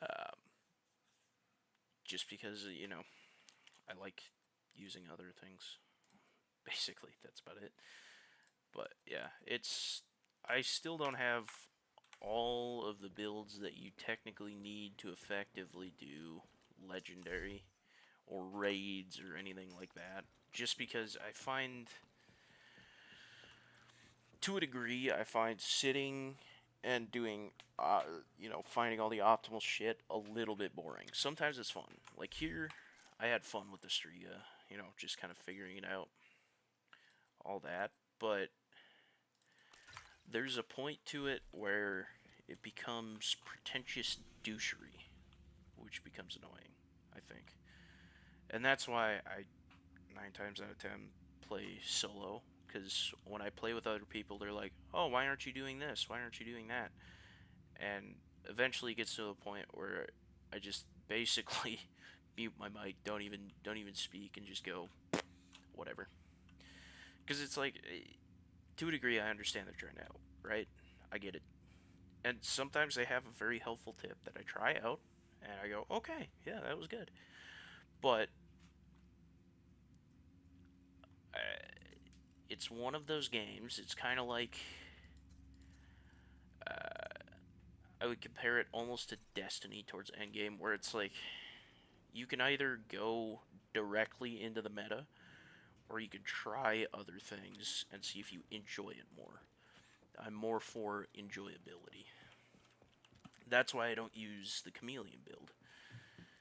Um, just because, I like using other things. Basically, that's about it. But yeah, I still don't have all of the builds that you technically need to effectively do legendary or raids or anything like that. Just because I find, to a degree, I find sitting and doing, finding all the optimal shit a little bit boring. Sometimes it's fun. Like here, I had fun with the Strega, just kind of figuring it out, all that. But there's a point to it where it becomes pretentious douchery, which becomes annoying, I think. And that's why I 9 times out of 10 play solo, because when I play with other people, they're like, "Oh, why aren't you doing this? Why aren't you doing that?" And eventually it gets to the point where I just basically mute my mic, don't even speak, and just go whatever. Because it's like, to a degree, I understand they're trying to help, right? I get it. And sometimes they have a very helpful tip that I try out, and I go, okay, yeah, that was good. But uh, it's one of those games. It's kind of like I would compare it almost to Destiny towards Endgame, where it's like you can either go directly into the meta, or you can try other things and see if you enjoy it more. I'm more for enjoyability. That's why I don't use the Chameleon build,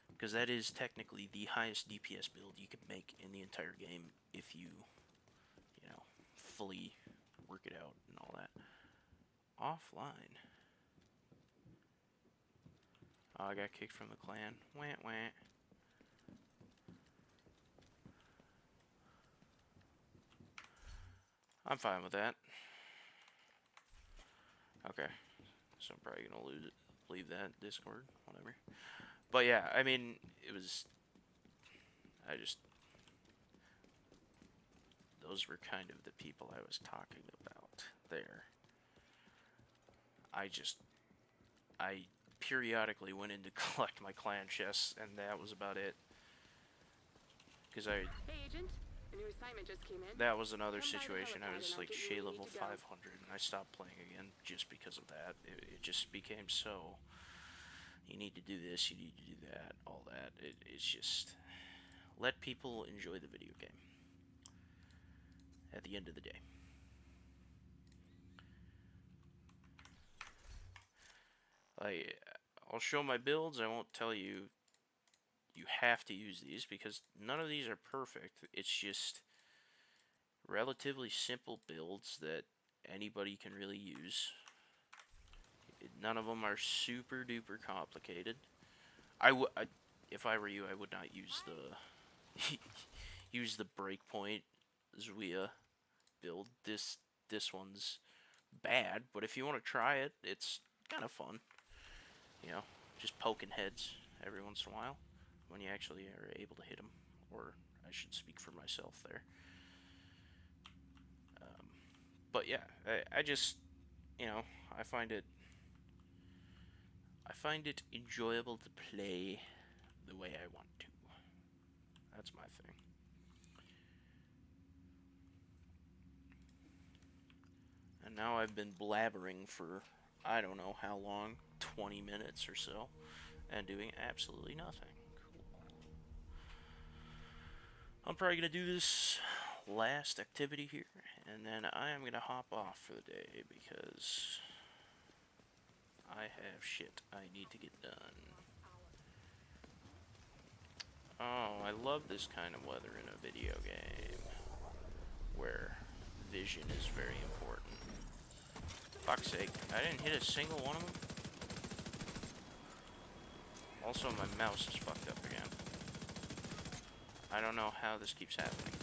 because that is technically the highest DPS build you can make in the entire game if you know, fully work it out and all that. Offline. Oh, I got kicked from the clan. Wah wah. I'm fine with that. Okay, so I'm probably gonna lose it. Leave that Discord, whatever. But yeah, I mean, it was. I just. Those were kind of the people I was talking about there. I periodically went in to collect my clan chests, and that was about it. Because Hey, Agent. A new assignment just came in. that was another Come by the situation. I helipad was and I'll like get you Shea where you level need to go. 500, and I stopped playing again just because of that. It just became so. You need to do this, you need to do that, all that. It's just. Let people enjoy the video game. At the end of the day. I'll show my builds. I won't tell you you have to use these, because none of these are perfect. It's just relatively simple builds that anybody can really use. None of them are super duper complicated. If I were you, I would not use the use the breakpoint Zwia build. This one's bad, but if you want to try it, it's kind of fun. You know, just poking heads every once in a while when you actually are able to hit them. Or I should speak for myself there. But yeah, I just, I find it enjoyable to play the way I want to. That's my thing. And now I've been blabbering for I don't know how long, 20 minutes or so, and doing absolutely nothing. Cool. I'm probably gonna do this last activity here, and then I am gonna hop off for the day because I have shit I need to get done. Oh, I love this kind of weather in a video game where vision is very important. Fuck's sake, I didn't hit a single one of them. Also, my mouse is fucked up again. I don't know how this keeps happening.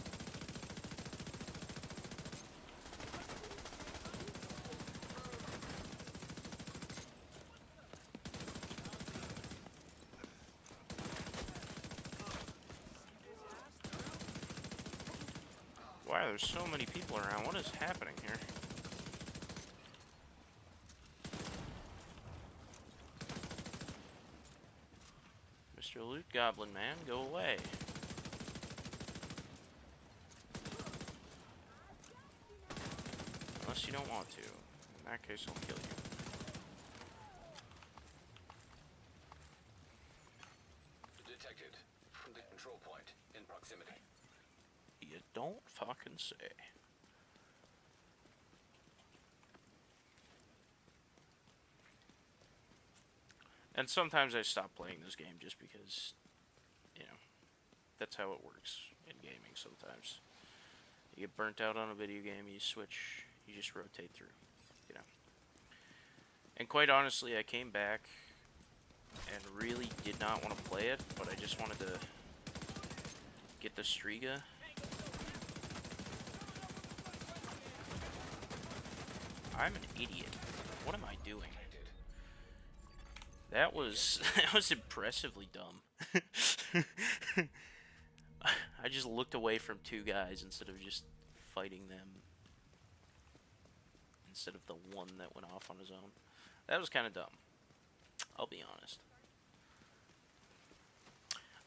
Wow, there's so many people around. What is happening here? Mr. Loot Goblin Man, go away. Unless you don't want to. In that case, I'll kill you. Detected. From the control point. In proximity. You don't fucking say. And sometimes I stop playing this game just because, that's how it works in gaming sometimes. You get burnt out on a video game, you switch, you just rotate through, And quite honestly, I came back and really did not want to play it, but I just wanted to get the Strega. I'm an idiot. What am I doing? That was that was impressively dumb. I just looked away from two guys instead of just fighting them. Instead of the one that went off on his own. That was kind of dumb. I'll be honest.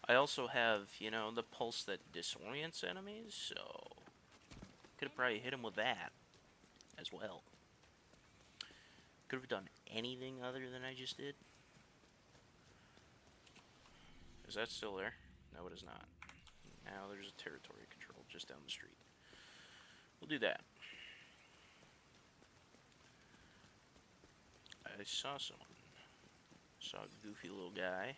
I also have, you know, the pulse that disorients enemies, so could have probably hit him with that as well. Could have done anything other than I just did. Is that still there? No, it is not. Now there's a territory control just down the street. We'll do that. I saw someone. Saw a goofy little guy.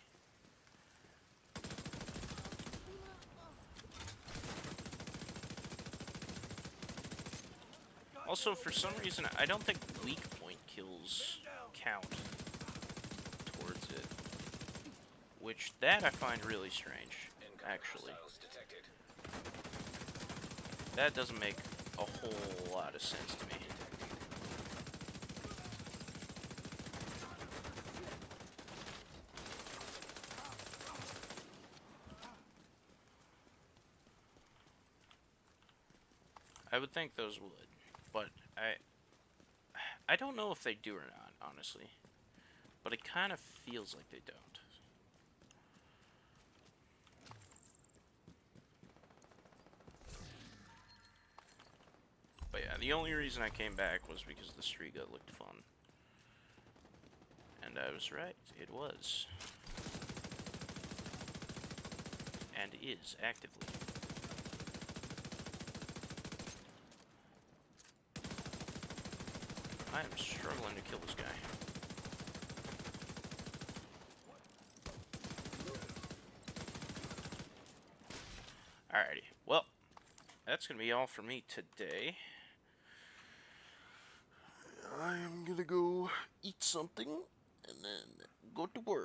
Also, for some reason, I don't think weak point kills count towards it. Which, that I find really strange, actually. That doesn't make a whole lot of sense to me. I would think those would, but I don't know if they do or not, honestly. But it kind of feels like they don't. But yeah, the only reason I came back was because the Strega looked fun. And I was right, it was. And is, actively. I am struggling to kill this guy. Alrighty, well, that's gonna be all for me today. I am gonna go eat something and then go to work.